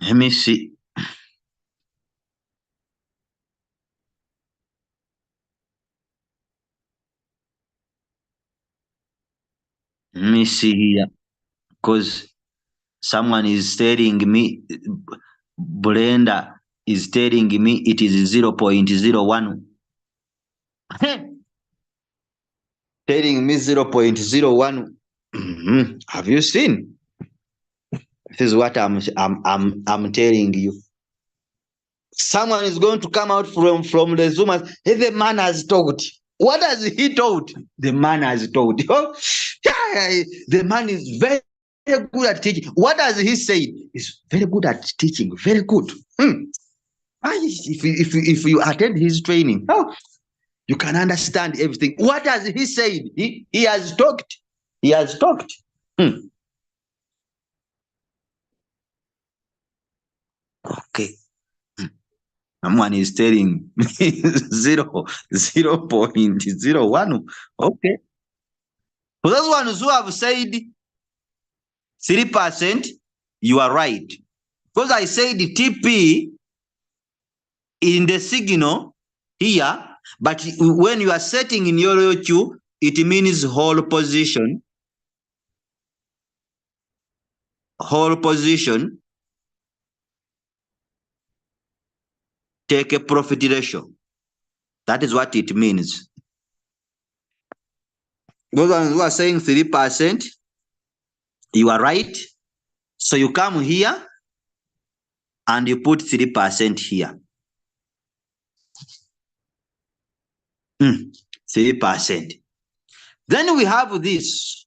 Let me see. Let me see here, because someone is telling me, Brenda is telling me it is 0.01. Telling me 0.01. Have you seen? This is what I'm telling you. Someone is going to come out from the Zoom and hey, the man has talked. What has he told? The man has told. Oh, yeah, the man is very, very good at teaching. What has he said? He's very good at teaching. Very good. If you attend his training, you can understand everything. What has he said? He has talked. He has talked. Okay. Someone is telling me 0.01. Okay. For those ones who have said 3%, you are right. Because I said TP in the signal here, but when you are setting in your queue, it means whole position. Whole position. Take a profit ratio. That is what it means. Those ones who are saying 3%, you are right. So you come here and you put 3% here. 3%. Then we have this.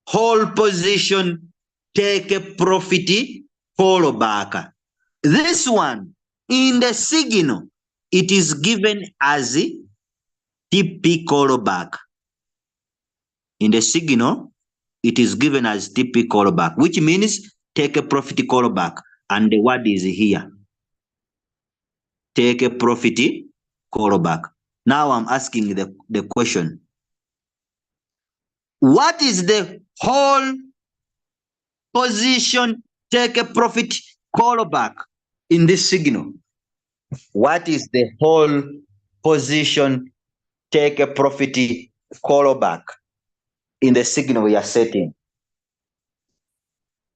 hold position, take a profit, call back. This one, in the signal, it is given as TP callback. In the signal, it is given as TP callback, which means take a profit callback. And the word is here. Take a profit callback. Now I'm asking the question. What is the whole position take a profit callback in this signal? What is the whole position take a profit callback in the signal we are setting?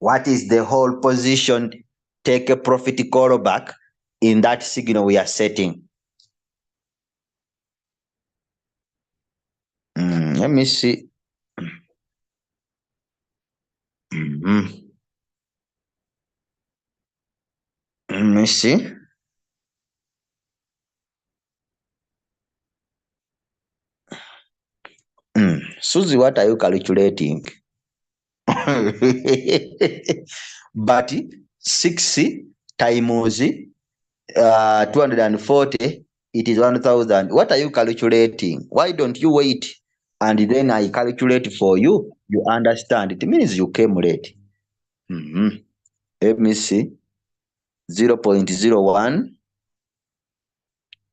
What is the whole position take a profit callback in that signal we are setting? Let me see. Let me see. Susie, what are you calculating? But 6 times 240, it is 1,000. What are you calculating? Why don't you wait and then I calculate for you? You understand? It means you came late. Let me see. 0.01.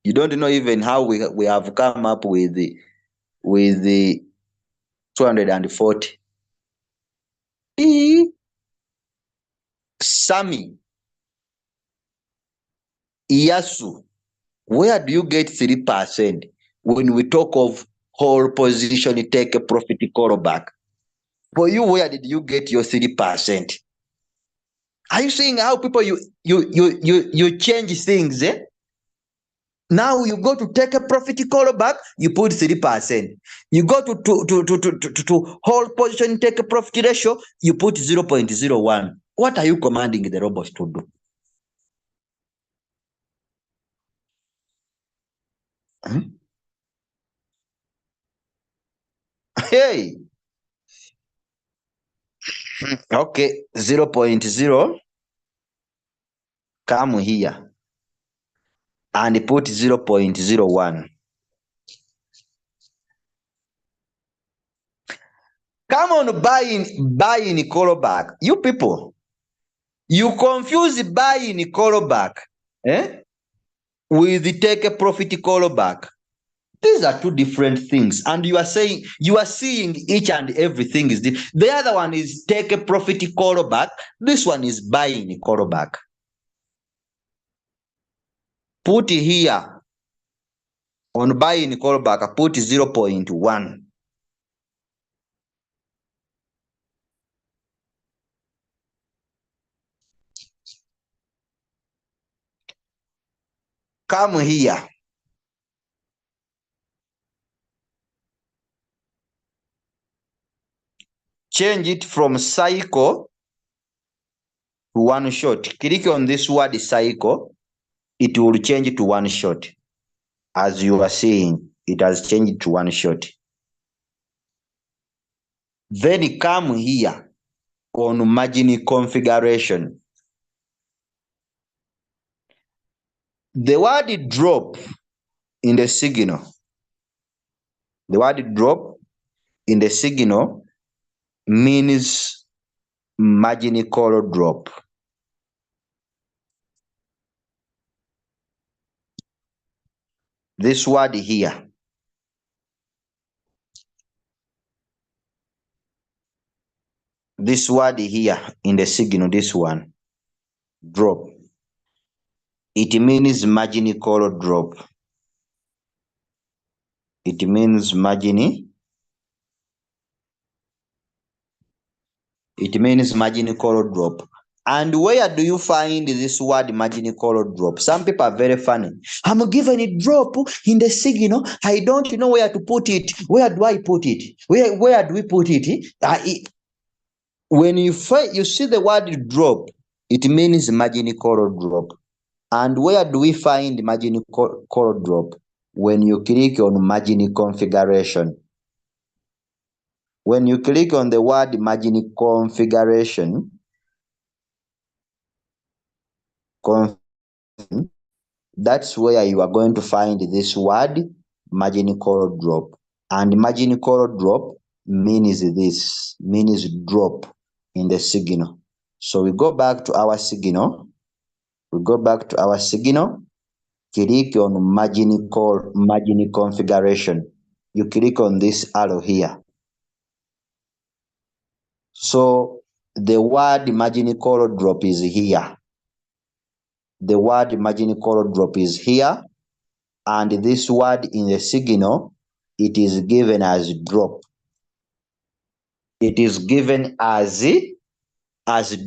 You don't know even how we have come up with the 240. Sami, Iyasu, where do you get 3% when we talk of whole position take a profit callback? For you, where did you get your 3%? Are you seeing how people you change things? Now you go to take a profit callback, you put 3%. You go to whole position take a profit ratio, you put 0.01. What are you commanding the robots to do? Hey. Okay, 0.0. Come here and put 0.01. Come on, buying callback. You people, you confuse buying callback with the take a profit callback. These are two different things, and you are seeing each and everything is different. The other one is take a profit callback. This one is buying callback. Put here on buying callback, put 0.1. Come here. Change it from cycle to one shot. Click on this word cycle. It will change to one shot. As you are seeing, it has changed to one shot. Then come here on margin configuration. The word drop in the signal. The word drop in the signal means margin call drop. This word here. This word here in the signal, this one, drop. It means margin call drop. It means margin. It means margin call drop. And where do you find this word margin call drop? Some people are very funny. I'm given a drop in the signal. I don't know where to put it. Where do I put it? Where do we put it? When you see the word drop, it means margin call drop. And where do we find margin call drop? When you click on margin configuration. When you click on the word margin configuration, that's where you are going to find this word margin call drop. And margin call drop means drop in the signal. So we go back to our signal. Click on margin configuration. You click on this arrow here. So the word margin call drop is here. The word margin call drop is here. And this word in the signal, it is given as drop. It is given as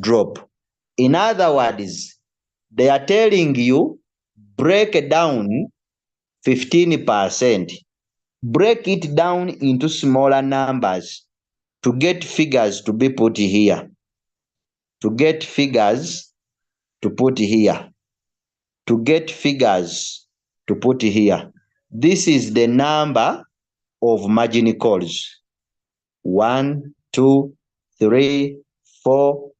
drop. In other words, they are telling you break down 15%. Break it down into smaller numbers to get figures to be put here. To get figures to put here. To get figures to put here. This is the number of margin calls. 1, 2, 3, 4,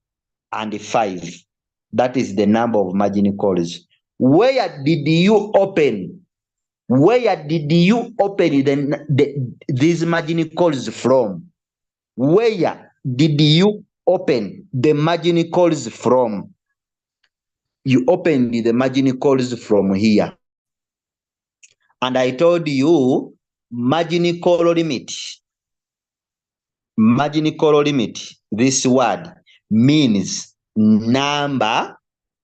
and 5. That is the number of margin calls. Where did you open? Where did you open these margin calls from? Where did you open the margin calls from? You opened the margin calls from here. And I told you margin call limit. Margin call limit, this word means number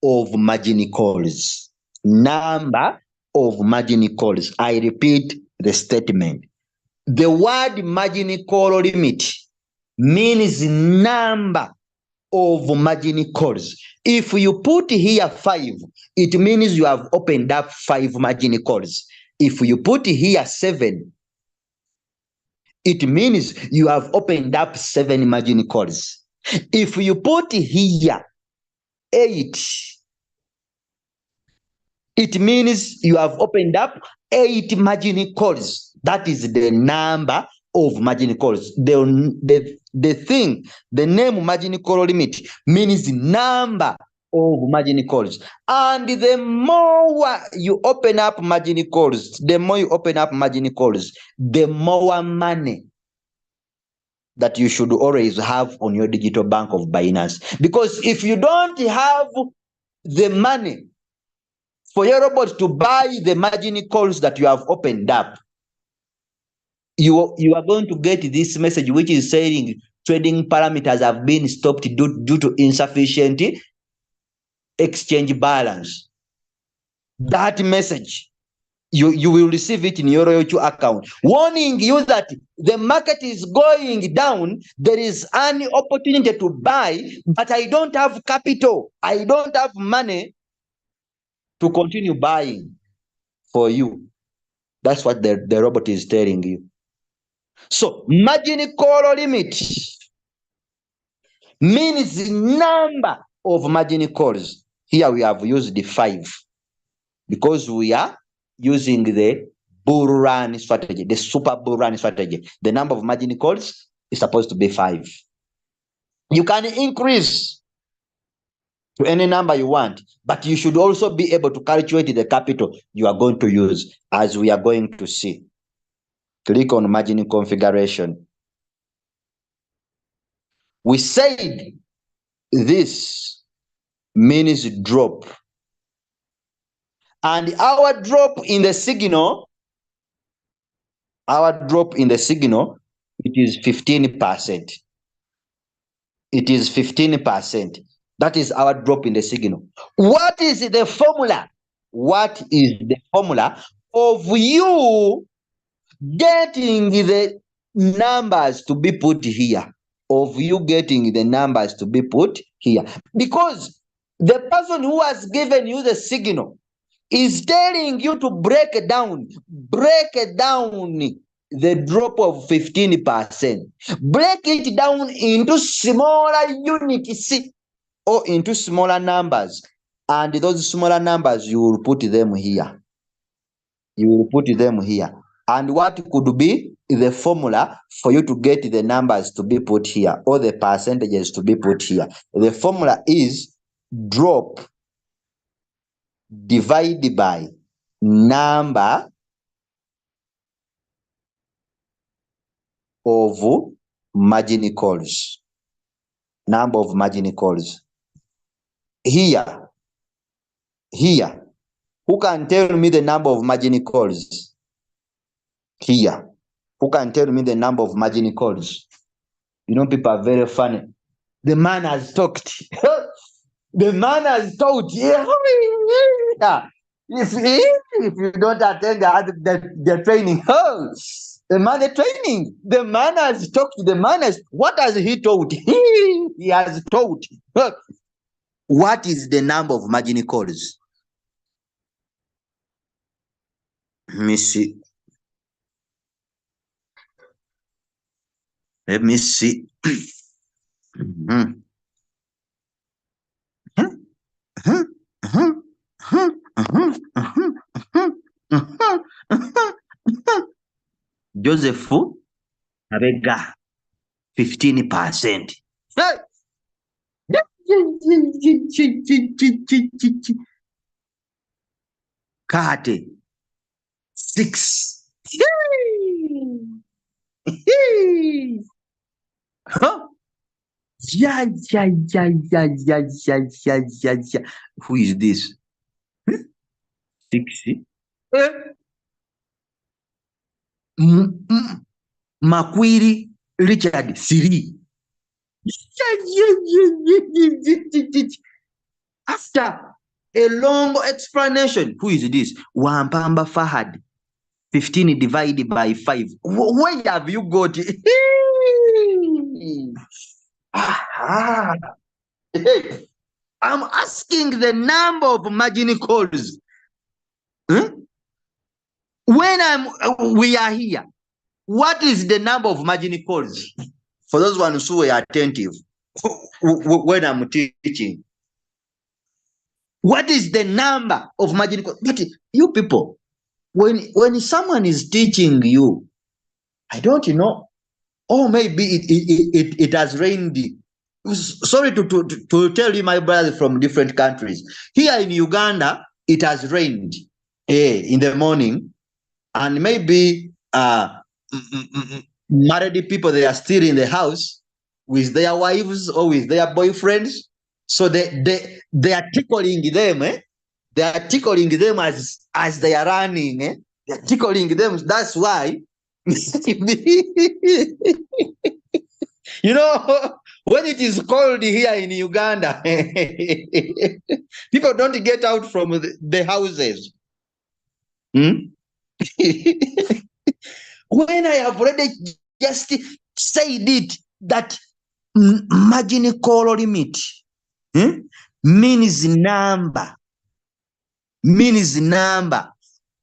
of margin calls. Number of margin calls. I repeat the statement. The word margin call limit means number of margin calls. If you put here 5, it means you have opened up 5 margin calls. If you put here 7, it means you have opened up 7 margin calls. If you put here 8, it means you have opened up 8 margin calls. That is the number of margin calls. The thing, the name margin call limit means number of margin calls. And the more you open up margin calls, the more money that you should always have on your digital bank of Binance. Because if you don't have the money for your robot to buy the margin calls that you have opened up, you are going to get this message which is saying trading parameters have been stopped due to insufficient exchange balance. That message, you will receive it in your Royalty account, warning you that the market is going down. There is an opportunity to buy, but I don't have capital. I don't have money to continue buying for you. That's what the robot is telling you. So margin call limit means the number of margin calls. Here we have used the 5 because we are using the bull run strategy, the super bull run strategy. The number of margin calls is supposed to be 5. You can increase to any number you want, but you should also be able to calculate the capital you are going to use, as we are going to see. Click on margin configuration. We said this means drop. And our drop in the signal, it is 15%. It is 15%. That is our drop in the signal. What is the formula? What is the formula of you getting the numbers to be put here? Of you getting the numbers to be put here? Because the person who has given you the signal is telling you to break down the drop of 15%. Break it down into smaller units or into smaller numbers. And those smaller numbers, you will put them here. You will put them here. And what could be the formula for you to get the numbers to be put here or the percentages to be put here. The formula is drop divided by number of margin calls. Number of margin calls. Here, who can tell me the number of margin calls? Here, who can tell me the number of margin calls? You know, people are very funny. The man has talked. The man has talked. Yeah. If you don't attend the training, the man has talked. The man has, what has he told? He has told. What is the number of margin calls? Let me see. Let me see. Joseph Abega, 15%. Kate, 6. Huh? Yeah. Who is this? 6. Makwiri Richard, 3. After a long explanation, who is this? Wampamba Fahad, 15 divided by 5. Where have you got it? I'm asking the number of margin calls. When we are here, what is the number of margin calls? For those ones who are attentive, when I'm teaching, what is the number of margin calls? But you people, when someone is teaching you, I don't know, or maybe it has rained. Sorry to tell you, my brothers from different countries. Here in Uganda, it has rained in the morning, and maybe married people, they are still in the house with their wives or with their boyfriends. So they are tickling them. They are tickling them as they are running. They are tickling them. That's why. You know, when it is cold here in Uganda, people don't get out from the houses. When I have already just said it, that margin call limit means number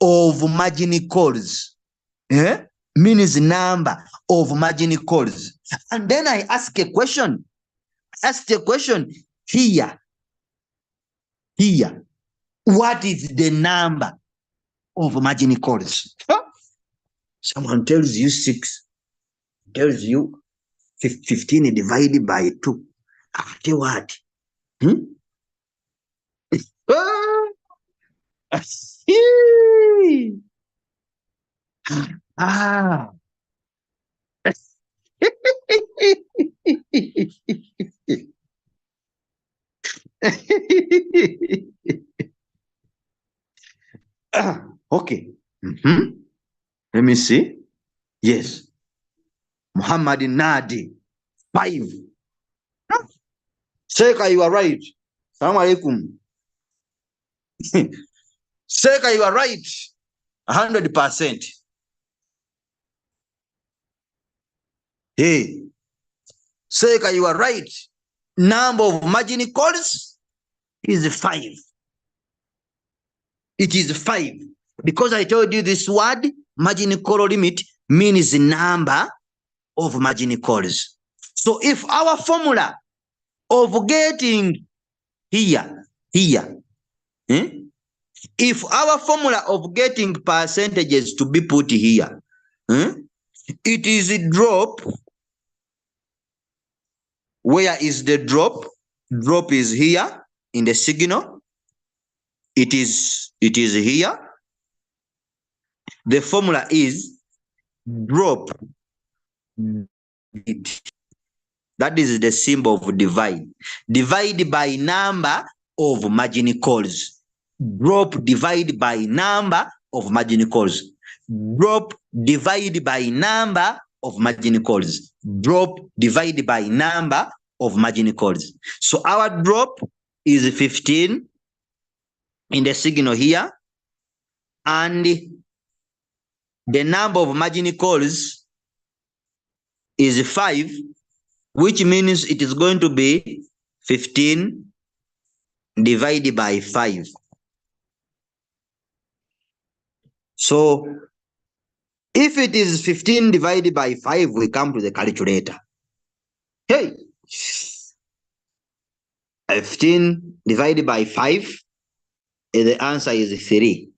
of margin calls. Means number of margin calls. And then I ask a question. Here. What is the number of margin calls? Someone tells you 6, tells you 15 divided by 2. After what? Okay. Let me see. Yes. Muhammad Nadi, 5. Seka, you are right. Assalamu alaikum. Seka, you are right. 100%. Hey, Seka, you are right. Number of margin calls is 5. It is 5. Because I told you this word, margin call limit, means the number of margin calls. So if our formula of getting here, if our formula of getting percentages to be put here, It is a drop. Where is the drop? Drop is here in the signal. It is here. The formula is drop. That is the symbol of divide. Divide by number of margin calls. Drop divide by number of margin calls. Drop divide by number of margin calls. Drop divide by number of margin calls. So our drop is 15 in the signal here, and the number of margin calls is 5, which means it is going to be 15 divided by 5. So if it is 15 divided by 5, we come to the calculator. Hey, 15 divided by 5, the answer is 3.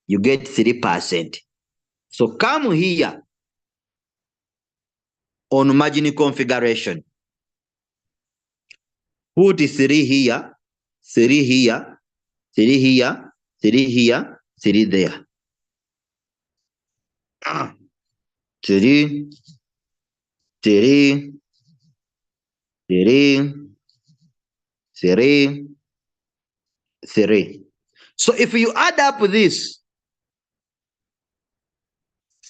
You get 3%. So come here on margin configuration. Put 3 here, 3 here, 3 here, 3 here, 3 there. 3, 3, 3, 3, 3. So if you add up this,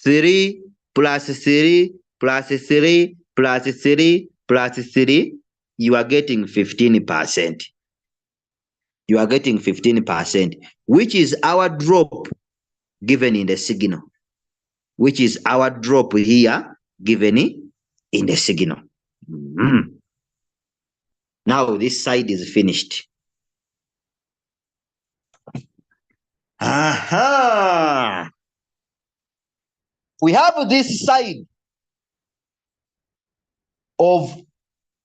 3 plus 3 plus 3 plus 3 plus 3, you are getting 15%. You are getting 15%, which is our drop given in the signal. Which is our drop here given in the signal. Now this side is finished. Aha! We have this side of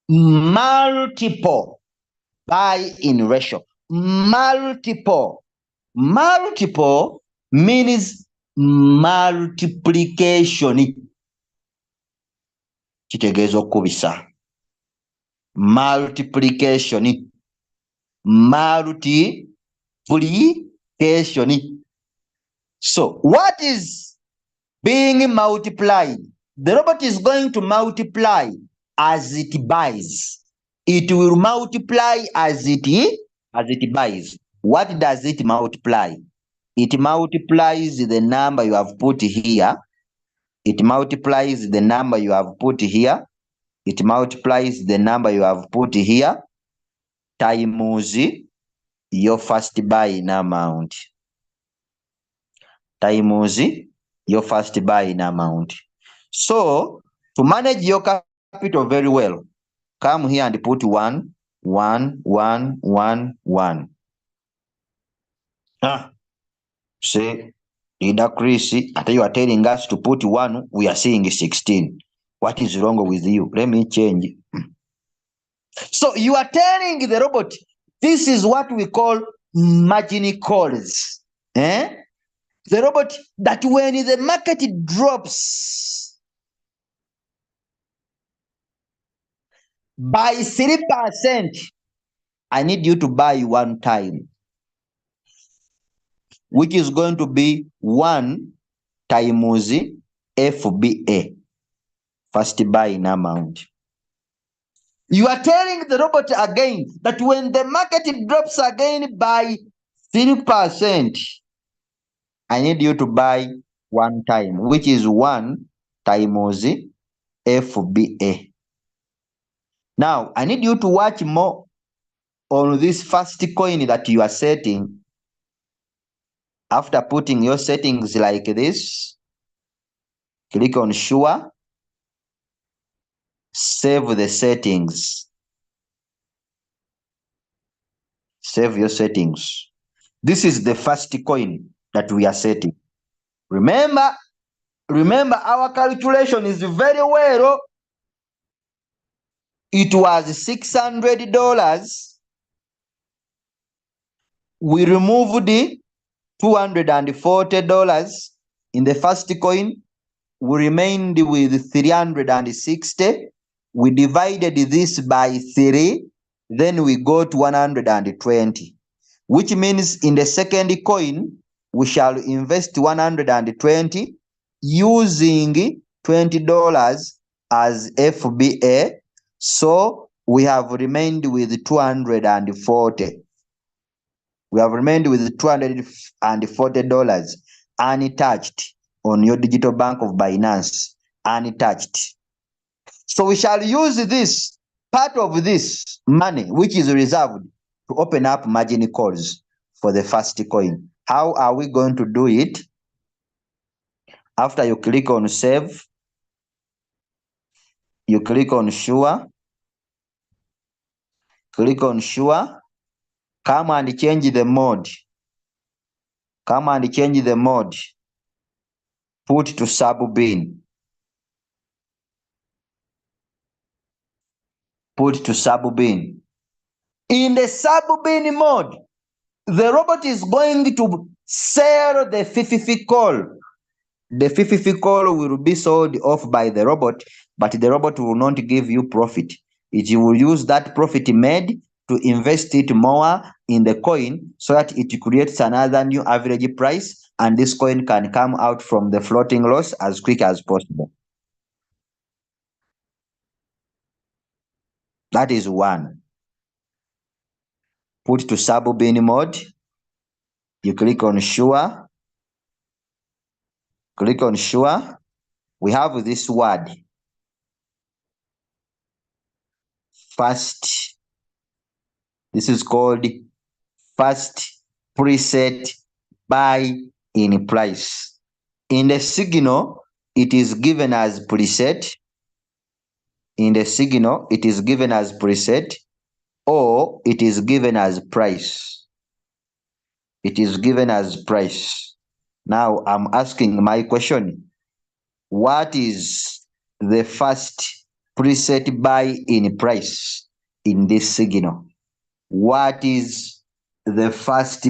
multiple buy-in ratio. Multiple. Multiple means multiplication. Kitegeeza okubisa. Multiplication. Multiplication. So what is being multiplied? The robot is going to multiply as it buys. It will multiply as it buys. What does it multiply? It multiplies the number you have put here. It multiplies the number you have put here. It multiplies the number you have put here times your first buy-in amount. Times your first buy-in amount. So to manage your capital very well, come here and put 1, 1, 1, 1, 1. Say, Leader Chris, after you are telling us to put 1, we are seeing 16. What is wrong with you? Let me change. So you are telling the robot, this is what we call margin calls. The robot, that when the market drops by 3%, I need you to buy 1 time, which is going to be 1 times FBA, first buy-in amount. You are telling the robot again that when the market drops again by 3%, I need you to buy 1 time, which is 1 times FBA. Now, I need you to watch more on this first coin that you are setting. After putting your settings like this, click on Sure. Save the settings. Save your settings. This is the first coin that we are setting. Remember, our calculation is very well. It was $600. We removed the $240 in the first coin. we remained with 360. We divided this by 3, then we got 120, which means in the second coin, we shall invest 120 using $20 as FBA. So we have remained with 240. We have remained with $240 untouched on your digital bank of Binance, untouched. So we shall use this, part of this money, which is reserved, to open up margin calls for the first coin. How are we going to do it? After you click on save, you click on sure, come and change the mode. Come and change the mode. Put to sub-bin. Put to sub-bin. In the sub-bin mode, the robot is going to sell the FIFI call. The FIFI call will be sold off by the robot, but the robot will not give you profit. It will use that profit made to invest it more in the coin so that it creates another new average price, and this coin can come out from the floating loss as quick as possible. That is one. Put to sub-bin mode. You click on sure. Click on sure. We have this word, first. This is called first preset buy in price. In the signal, it is given as preset. In the signal, it is given as preset, or it is given as price. It is given as price. Now I'm asking my question. What is the first preset buy in price in this signal? What is the first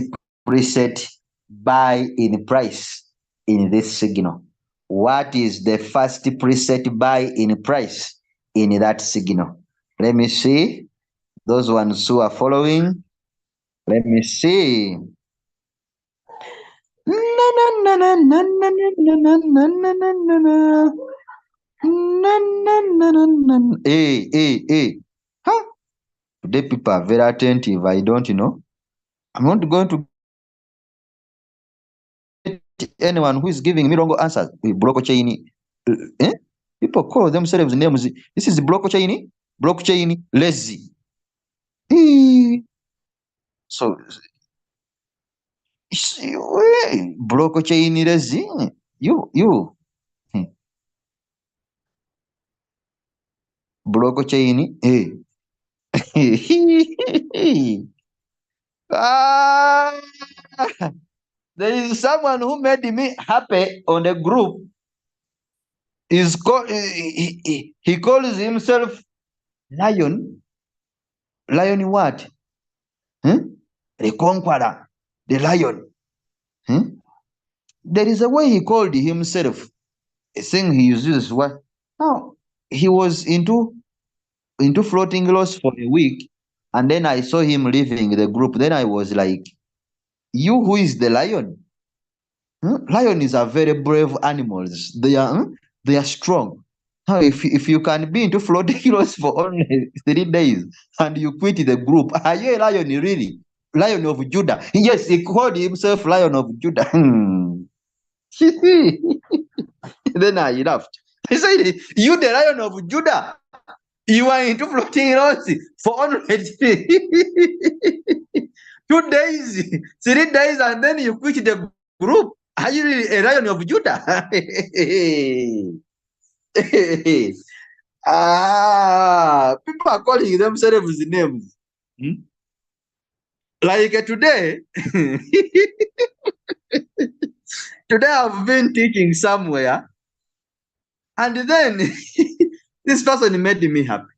preset buy in price in this signal? What is the first preset buy in price in that signal? Let me see. Those ones who are following, let me see. Hey. Huh? Today people are very attentive. I don't know. I'm not going to get anyone who is giving me wrong answers. Blockchain. Eh? People call themselves names. This is blockchain. Blockchain lazy. So blockchain lazy. You. Blockchain. Hey. There is someone who made me happy on the group. Is called he calls himself Lion. Lion what? The conqueror, the lion. There is a way he called himself, saying he uses what? Now he was into floating loss for a week, and then I saw him leaving the group. Then I was like, you who is the lion? Lions are very brave animals. They are strong. Now, if you can be into floating loss for only 3 days and you quit the group, are you a lion really? Lion of Judah? Yes, he called himself Lion of Judah. Then I laughed. I said, you the Lion of Judah, you are into floating loss for only 2 days, 3 days, and then you quit the group. Are you really a Lion of Judah? People are calling themselves names. Like today, today I've been teaching somewhere, and then this person made me happy.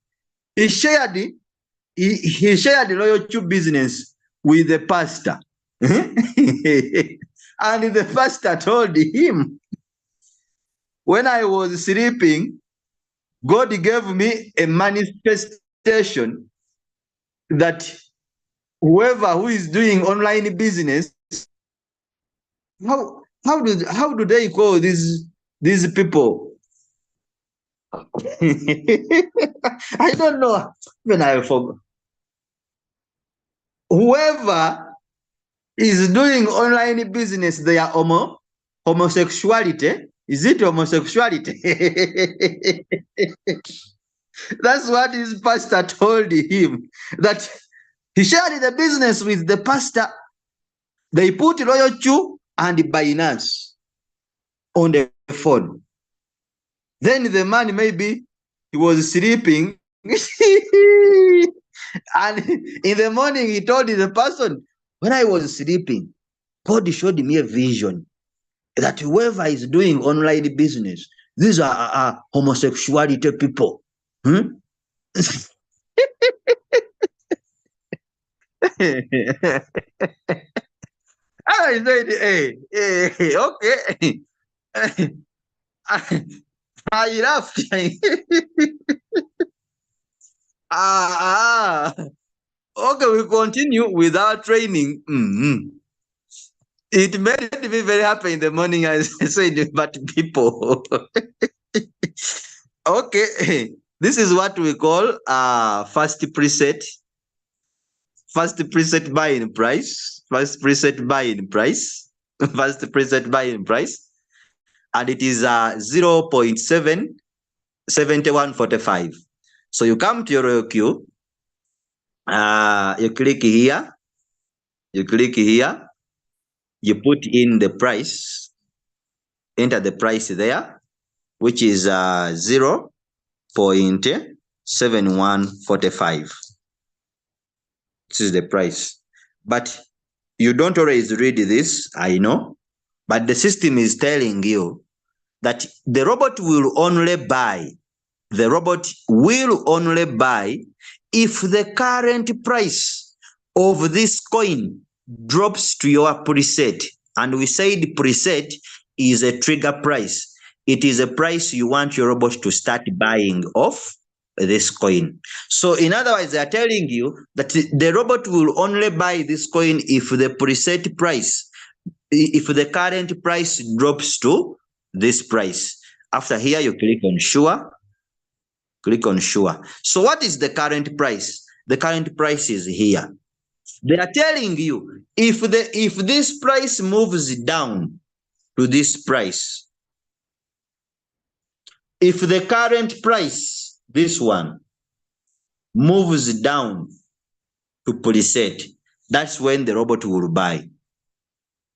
He shared the loyalty business with the pastor. And the pastor told him, when I was sleeping, God gave me a manifestation that whoever who is doing online business, how do they call these people? I don't know. When I forgot. Whoever is doing online business, they are homosexuality. Is it homosexuality? That's what his pastor told him. That he shared the business with the pastor. They put Royal Chu and Binance on the phone. Then the man, maybe he was sleeping. And in the morning, he told the person, when I was sleeping, God showed me a vision that whoever is doing online business, these are homosexuality people. Hmm? I said, hey, okay. I laughed. Okay, we continue with our training. It made me very happy in the morning. I said, but people. Okay, this is what we call first preset. First preset buying price. First preset buying price. First preset buying price. And it is 0.77145. So you come to your queue. You click here. You click here. You put in the price. Enter the price there, which is 0.7145. This is the price. But you don't always read this, I know. But the system is telling you that the robot will only buy. The robot will only buy if the current price of this coin drops to your preset. And we said preset is a trigger price. It is a price you want your robot to start buying off this coin. So in other words, they are telling you that the robot will only buy this coin if the preset price, if the current price drops to this price. After here, you click on sure. Click on sure. So what is the current price? The current price is here. They are telling you if this price moves down to this price, if the current price, this one, moves down to preset, that's when the robot will buy.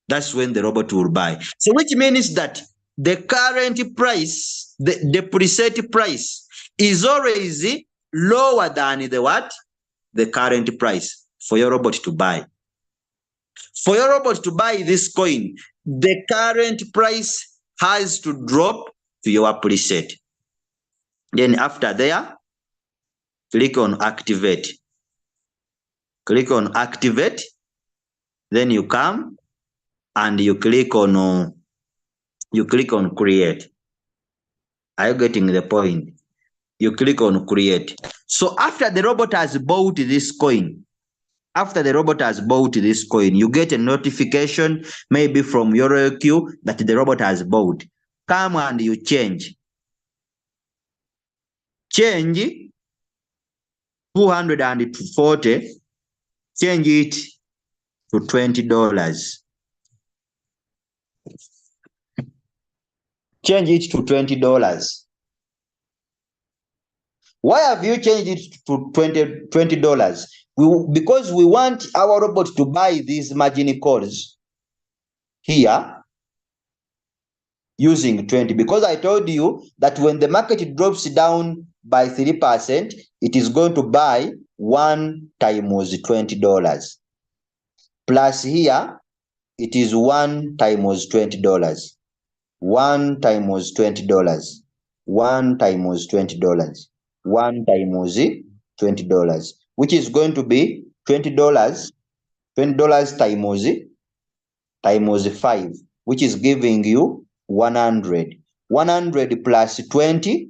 That's when the robot will buy. So which means that the current price, the preset price is always lower than the what? The current price for your robot to buy. For your robot to buy this coin, the current price has to drop to your preset. Then after there, click on activate. Click on activate. Then you come and you click on create. Are you getting the point? You click on create. So after the robot has bought this coin, you get a notification maybe from your queue that the robot has bought. Come and you change. Change 240. Change it to $20. Change it to $20. Why have you changed it to $20? Because we want our robot to buy these margin calls here using 20. Because I told you that when the market drops down by 3%, it is going to buy 1 times $20. Plus here, it is 1 times $20. 1 times $20. 1 times $20. 1 times $20, which is going to be $20. $20 times 5, which is giving you 100. 100 plus 20,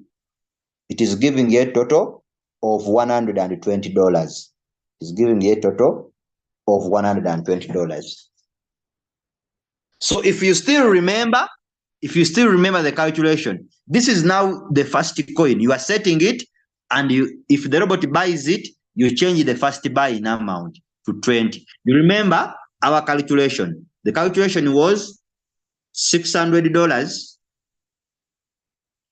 it is giving a total of $120. It's giving a total of $120. So if you still remember the calculation, this is now the first coin. You are setting it, and if the robot buys it, you change the first buy-in amount to 20. You remember our calculation. The calculation was $600.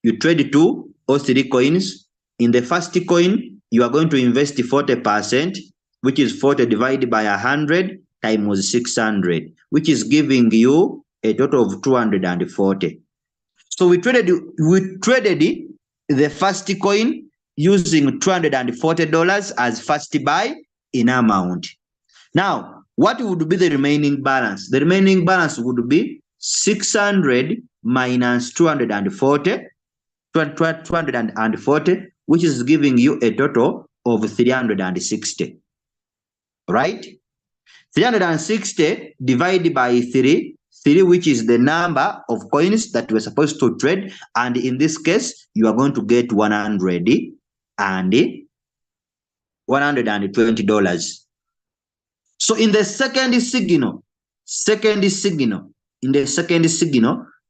You trade 2 or 3 coins. In the first coin, you are going to invest 40%, which is 40 divided by 100 times 600, which is giving you a total of 240. So we traded the first coin using $240 as first buy in amount. Now, what would be the remaining balance? The remaining balance would be 600 minus 240, which is giving you a total of 360. Right? 360 divided by 3, which is the number of coins that you are supposed to trade, and in this case, you are going to get $120. So in the second signal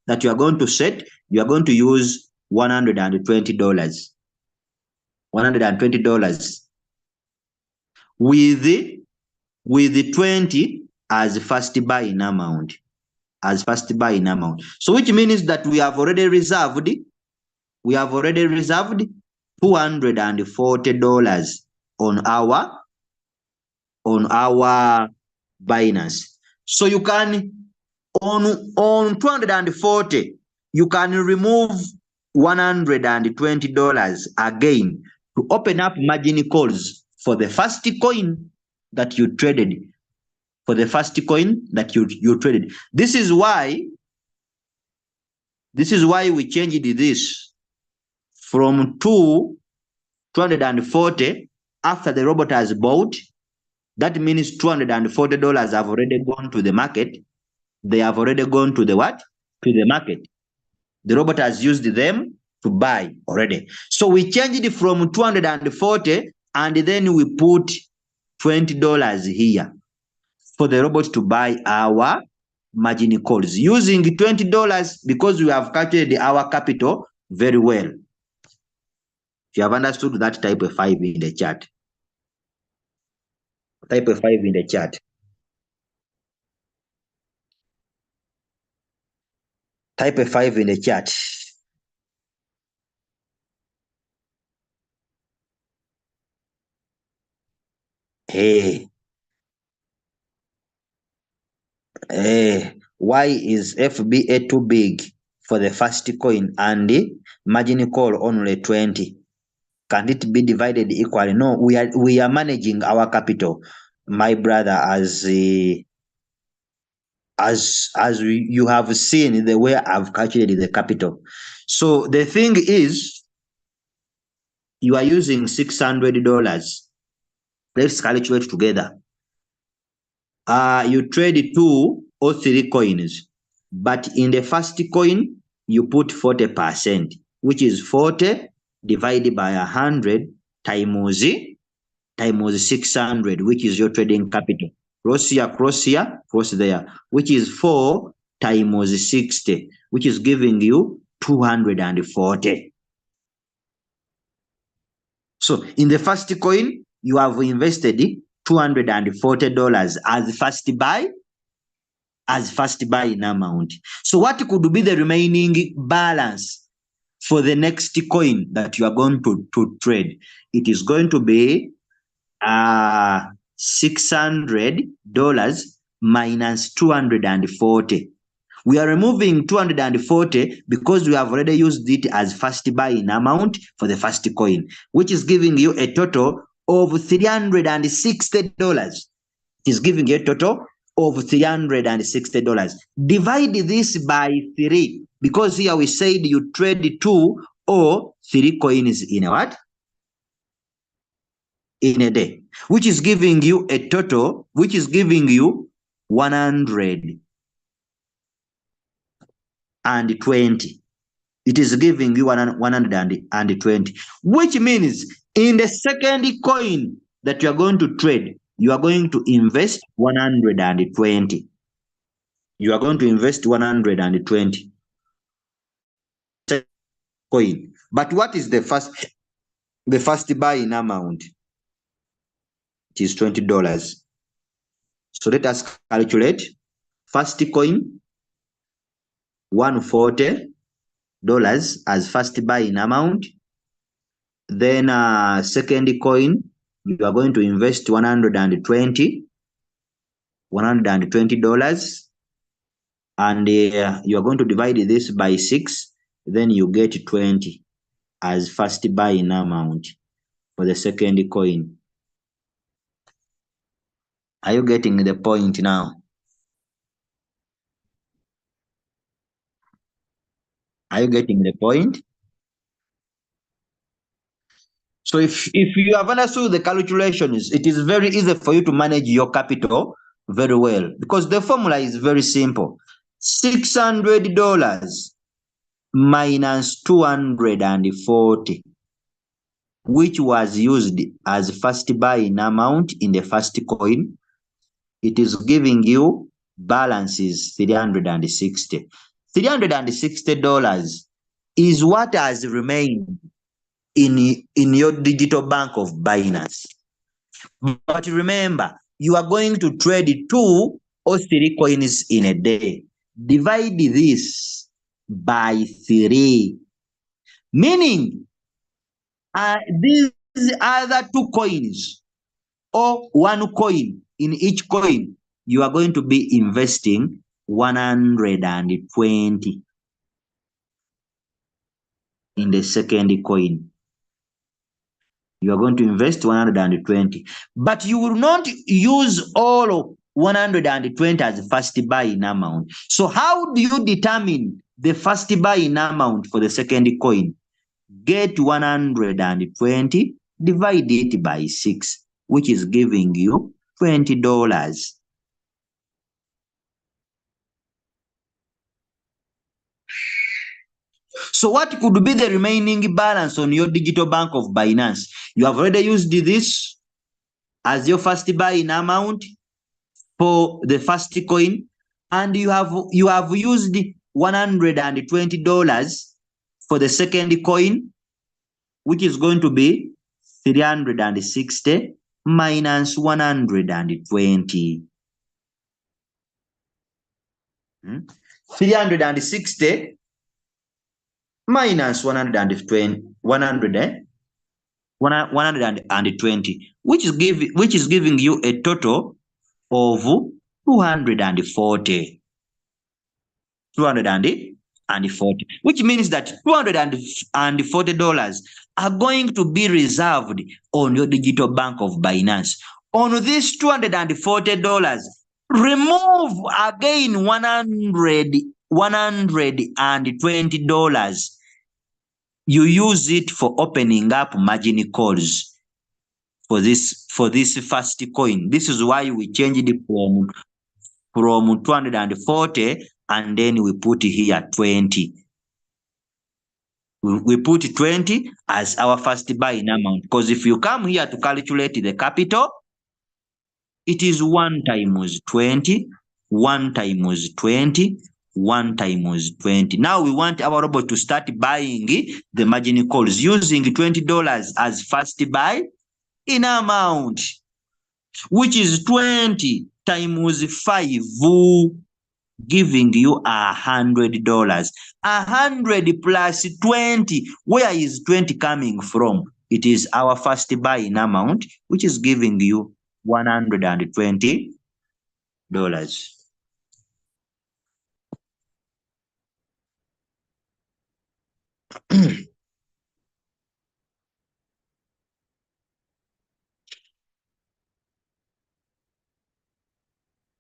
that you are going to set, you are going to use $120. $120 with the 20 as first buy-in amount. So which means that we have already reserved $240 on our Binance. So you can on 240, you can remove $120 again to open up margin calls for the first coin that you traded. This is why we changed this from 240 after the robot has bought. That means $240 have already gone to the market. They have already gone to the what? To the market. The robot has used them to buy already. So we changed it from 240 and then we put $20 here for the robot to buy our margin calls using $20 because we have calculated our capital very well. If you have understood that, type a 5 in the chat. Type a 5 in the chat. Type a 5 in the chat. Hey. Why is FBA too big for the first coin and the margin call only 20? Can it be divided equally? No, we are managing our capital, my brother, as you have seen the way I've calculated the capital. So the thing is, you are using $600. Let's calculate together. You trade 2 or 3 coins, but in the first coin, you put 40%, which is 40 divided by 100 times 600, which is your trading capital. Cross here, cross there, which is 4 times 60, which is giving you 240. So in the first coin, you have invested $240 as first buy in amount. So what could be the remaining balance for the next coin that you are going to trade? It is going to be $600 minus 240. We are removing 240 because we have already used it as first buy in amount for the first coin, which is giving you a total of $360. It is giving you a total of $360. Divide this by 3 because here we said you trade 2 or 3 coins in a what? In a day, which is giving you a total, which is giving you 120. it is giving you 120, which means in the second coin that you are going to trade, you are going to invest 120. You are going to invest 120 coin. But what is the first buy-in amount? It is $20. So let us calculate. First coin, $140 as first buy-in amount. Then second coin, you are going to invest $120, and you are going to divide this by 6. Then you get 20 as first buy-in amount for the second coin. Are you getting the point now? Are you getting the point? So if you have understood the calculations, it is very easy for you to manage your capital very well, because the formula is very simple. $600 minus 240, which was used as first buy-in amount in the first coin, it is giving you balance is $360. $360 is what has remained in your digital bank of Binance. But remember, you are going to trade 2 or 3 coins in a day. Divide this by 3, meaning these other 2 coins or 1 coin in each coin, you are going to be investing 120 in the second coin. You are going to invest 120, but you will not use all of 120 as first buy-in amount. So how do you determine the first buy-in amount for the second coin? Get 120, divide it by 6, which is giving you $20. So what could be the remaining balance on your digital bank of Binance? You have already used this as your first buy-in amount for the first coin, and you have used $120 for the second coin, which is going to be 360 minus 120. 360 minus 120, which is giving you a total of 240. 240, which means that $240 are going to be reserved on your digital bank of Binance. On this $240, remove again $120. You use it for opening up margin calls for this first coin. This is why we changed it from 240, and then we put here 20. We put 20 as our first buy-in amount, because if you come here to calculate the capital, it is 1 times 20, 1 times 20, 1 times 20. Now we want our robot to start buying the margin calls using $20 as first buy-in amount, which is 20 times 5, giving you $100. 100 plus 20. Where is 20 coming from? It is our first buy-in amount, which is giving you $120.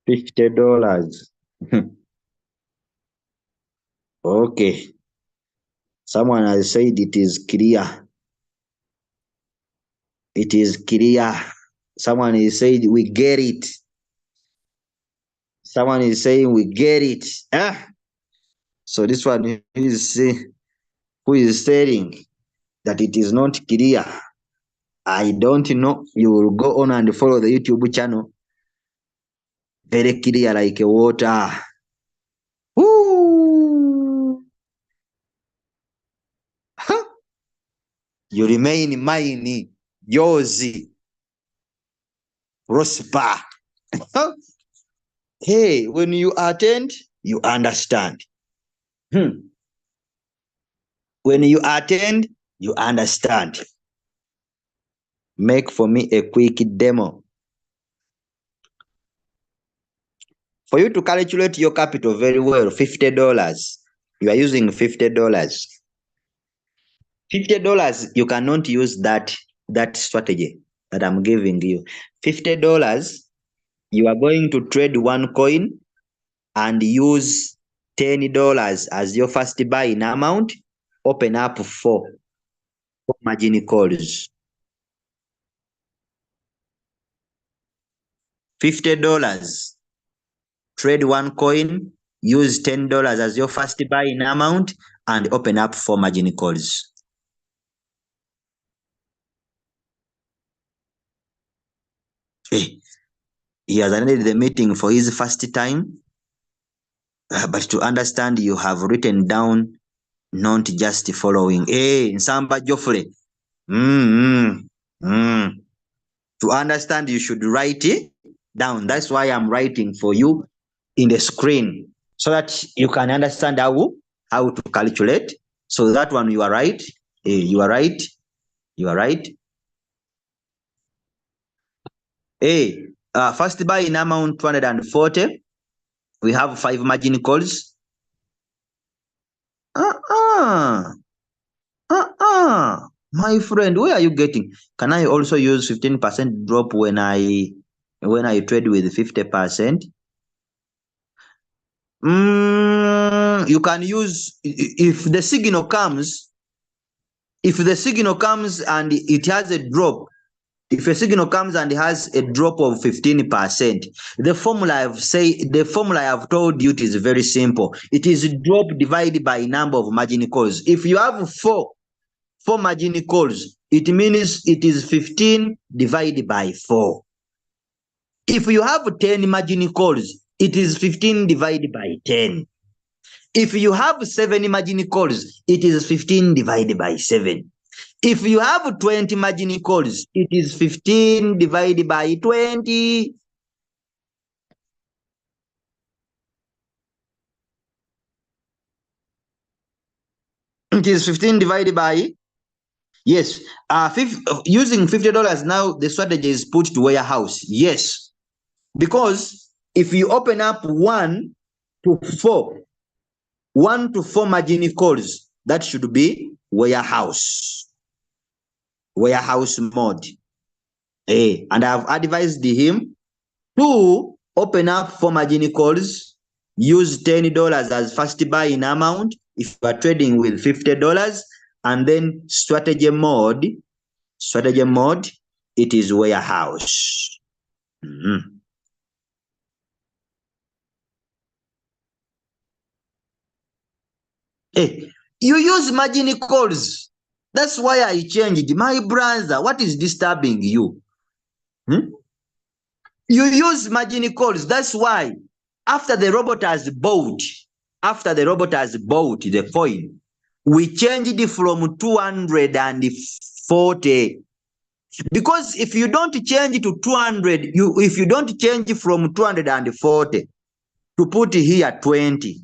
$50. Okay. Someone has said it is clear. It is clear. Someone is saying we get it. Someone is saying we get it. So this one is who is saying that it is not clear. I don't know. You will go on and follow the YouTube channel. Very clear like water. Woo! Huh? You remain mine, yours, prosper. Huh? Hey, when you attend, you understand. When you attend, you understand. Make for me a quick demo. For you to calculate your capital very well, $50. You are using $50. $50, you cannot use that strategy that I'm giving you. $50, you are going to trade one coin and use $10 as your first buying amount. Open up four margin calls. $50, trade one coin, use $10 as your first buying amount, and open up four margin calls. Hey, he has ended the meeting for his first time, but to understand, you have written down, not just following. Hey, Nsamba Joffrey. To understand, you should write it down. That's why I'm writing for you in the screen so that you can understand how to calculate. So that one, you are right. You are right. You are right. Hey, first buy in amount 240. We have 5 margin calls. My friend, where are you getting? Can I also use 15% drop when I trade with 50%? You can use if the signal comes and it has a drop. If a signal comes and has a drop of 15%, the formula I have told you, it is very simple. It is drop divided by number of margin calls. If you have four margin calls, it means it is 15 divided by 4. If you have 10 margin calls, it is 15 divided by 10. If you have 7 margin calls, it is 15 divided by 7. If you have 20 margin calls, it is 15 divided by 20. It is 15 divided by, yes. Using $50 now, the strategy is put to warehouse. Yes. Because if you open up 1 to 4 margin calls, that should be warehouse mode. And I've advised him to open up 4 margin calls, use $10 as first buying amount if you are trading with $50, and then strategy mode, it is warehouse. Hey, you use margin calls. That's why I changed. My brother, what is disturbing you? You use margin calls. That's why after the robot has bought the coin, we changed it from 240. Because if you don't change to 200, if you don't change from 240 to put here 20,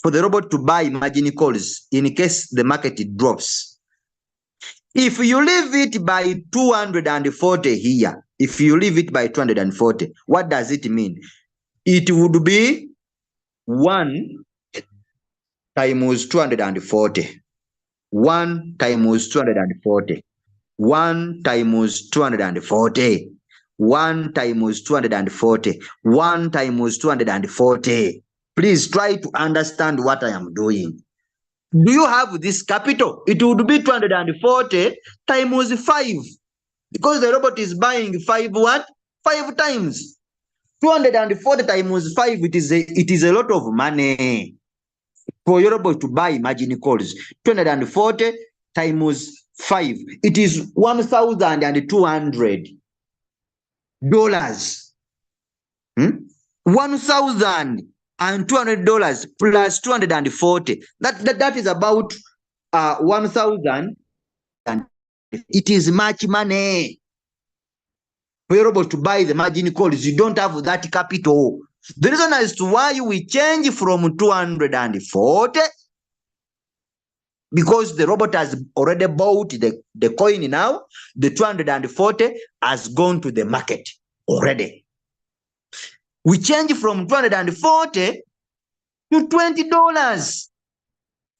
for the robot to buy margin calls in case the market drops. If you leave it by 240 here, if you leave it by 240, what does it mean? It would be 1 times 240. 1 times 240. 1 times 240. 1 times 240. 1 times 240. Please try to understand what I am doing. Do you have this capital? It would be 240 times 5. Because the robot is buying 5 what? 5 times. 240 times 5, it is a lot of money. for your robot to buy margin calls. 240 times 5. It is $1,200. $1,200 plus 240. That is about 1,000. It is much money for your robot to buy the margin calls. You don't have that capital. The reason as to why we change from 240, because the robot has already bought the coin now, the 240 has gone to the market already. We change from 240 to $20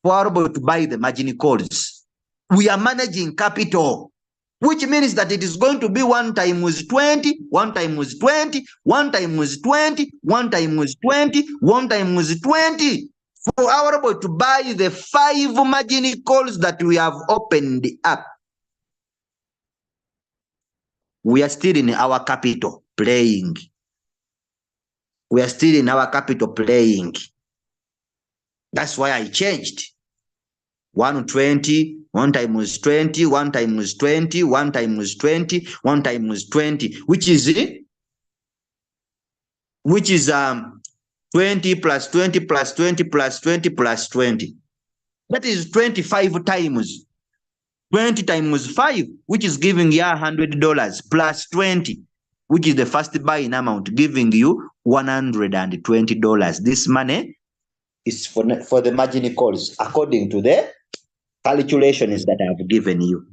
for our robot to buy the margin calls. We are managing capital, which means that it is going to be 1 times 20, 1 times 20, 1 times 20, 1 times 20, 1 times 20. For our robot to buy the 5 margin calls that we have opened up. We are still in our capital playing. We are still in our capital playing. That's why I changed. 120, 1 times 20, 1 times 20, 1 times 20, 1 times 20, which is 20 plus 20 plus 20 plus 20 plus 20. That is 25 times. 20 times 5, which is giving you $100, plus 20, which is the first buying amount, giving you $120. This money is for the margin calls, according to the calculations that I have given you.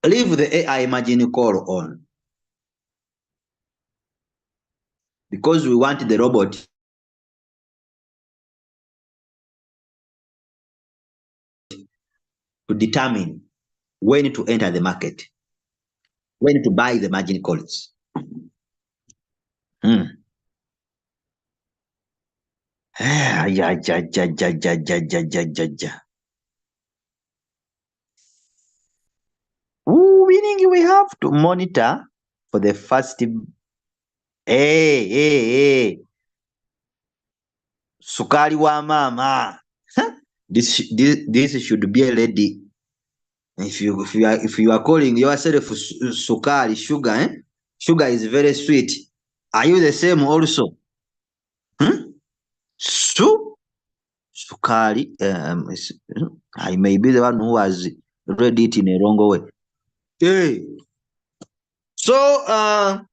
Leave the AI margin call on, because we want the robot to determine when to enter the market, when to buy the margin calls. Meaning we have to monitor for the first. Sukari wa mama. This should be a lady. If you are calling yourself sukari, sugar, sugar is very sweet. Are you the same also? Sukari. I may be the one who has read it in a wrong way. Hey. So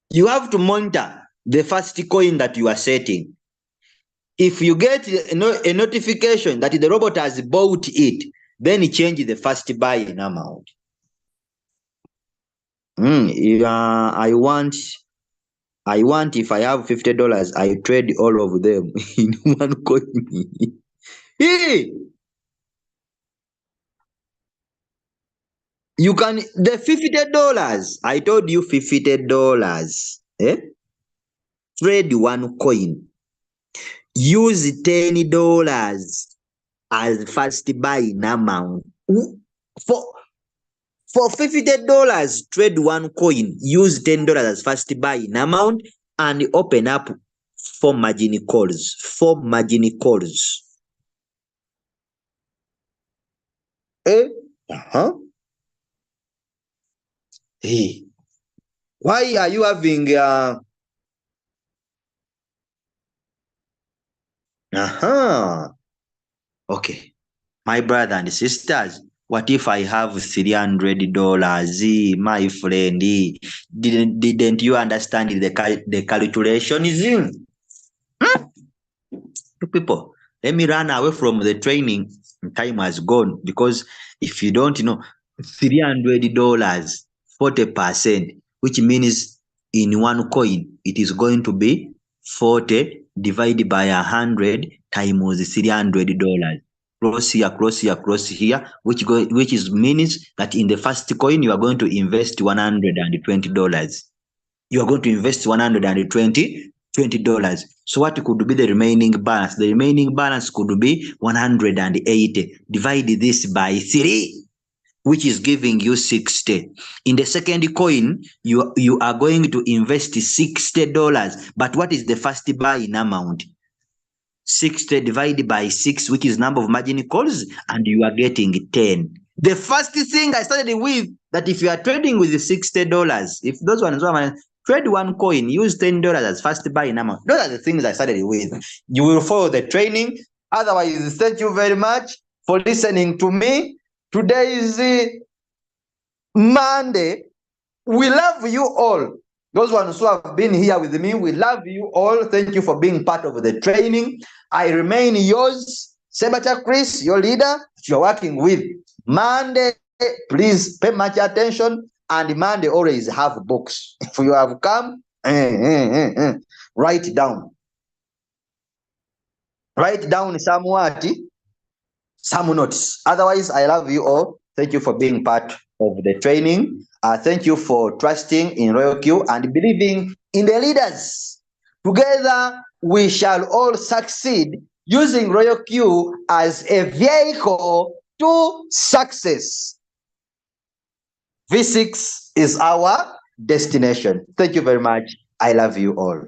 you have to monitor the first coin that you are setting. If you get a notification that the robot has bought it, then you change the first buying amount. I want if I have $50, I trade all of them in one coin. Hey! You can, the $50, I told you $50. Trade one coin. Use $10 as first buying amount. For $50, trade one coin. Use $10 as first buying amount and open up 4 margin calls. 4 margin calls. Hey, why are you having okay, my brother and sisters, what if I have $300, my friend? Didn't you understand the calculations? People, let me run away from the training. Time has gone, because if you don't know, $300, 40%, which means in one coin, it is going to be 40 divided by 100 times $300. cross here, cross here, cross here, which means that in the first coin you are going to invest $120. You are going to invest $120. So what could be the remaining balance? The remaining balance could be 180. Divide this by 3, which is giving you 60. In the second coin, you are going to invest $60. But what is the first buying amount? 60 divided by 6, which is number of margin calls, and you are getting 10. The first thing I started with, that if you are trading with $60, if those ones trade one coin, use $10 as first buying amount. Those are the things I started with. You will follow the training. Otherwise, thank you very much for listening to me. Today is Monday. We love you all. Those ones who have been here with me, we love you all. Thank you for being part of the training. I remain yours, Sebacha Chris, your leader that you're working with. Monday, please pay much attention. And Monday always have books. If you have come, write down. Write down some notes. Otherwise, I love you all. Thank you for being part of the training. Thank you for trusting in Royal Q and believing in the leaders. Together, we shall all succeed using Royal Q as a vehicle to success. V6 is our destination. Thank you very much. I love you all.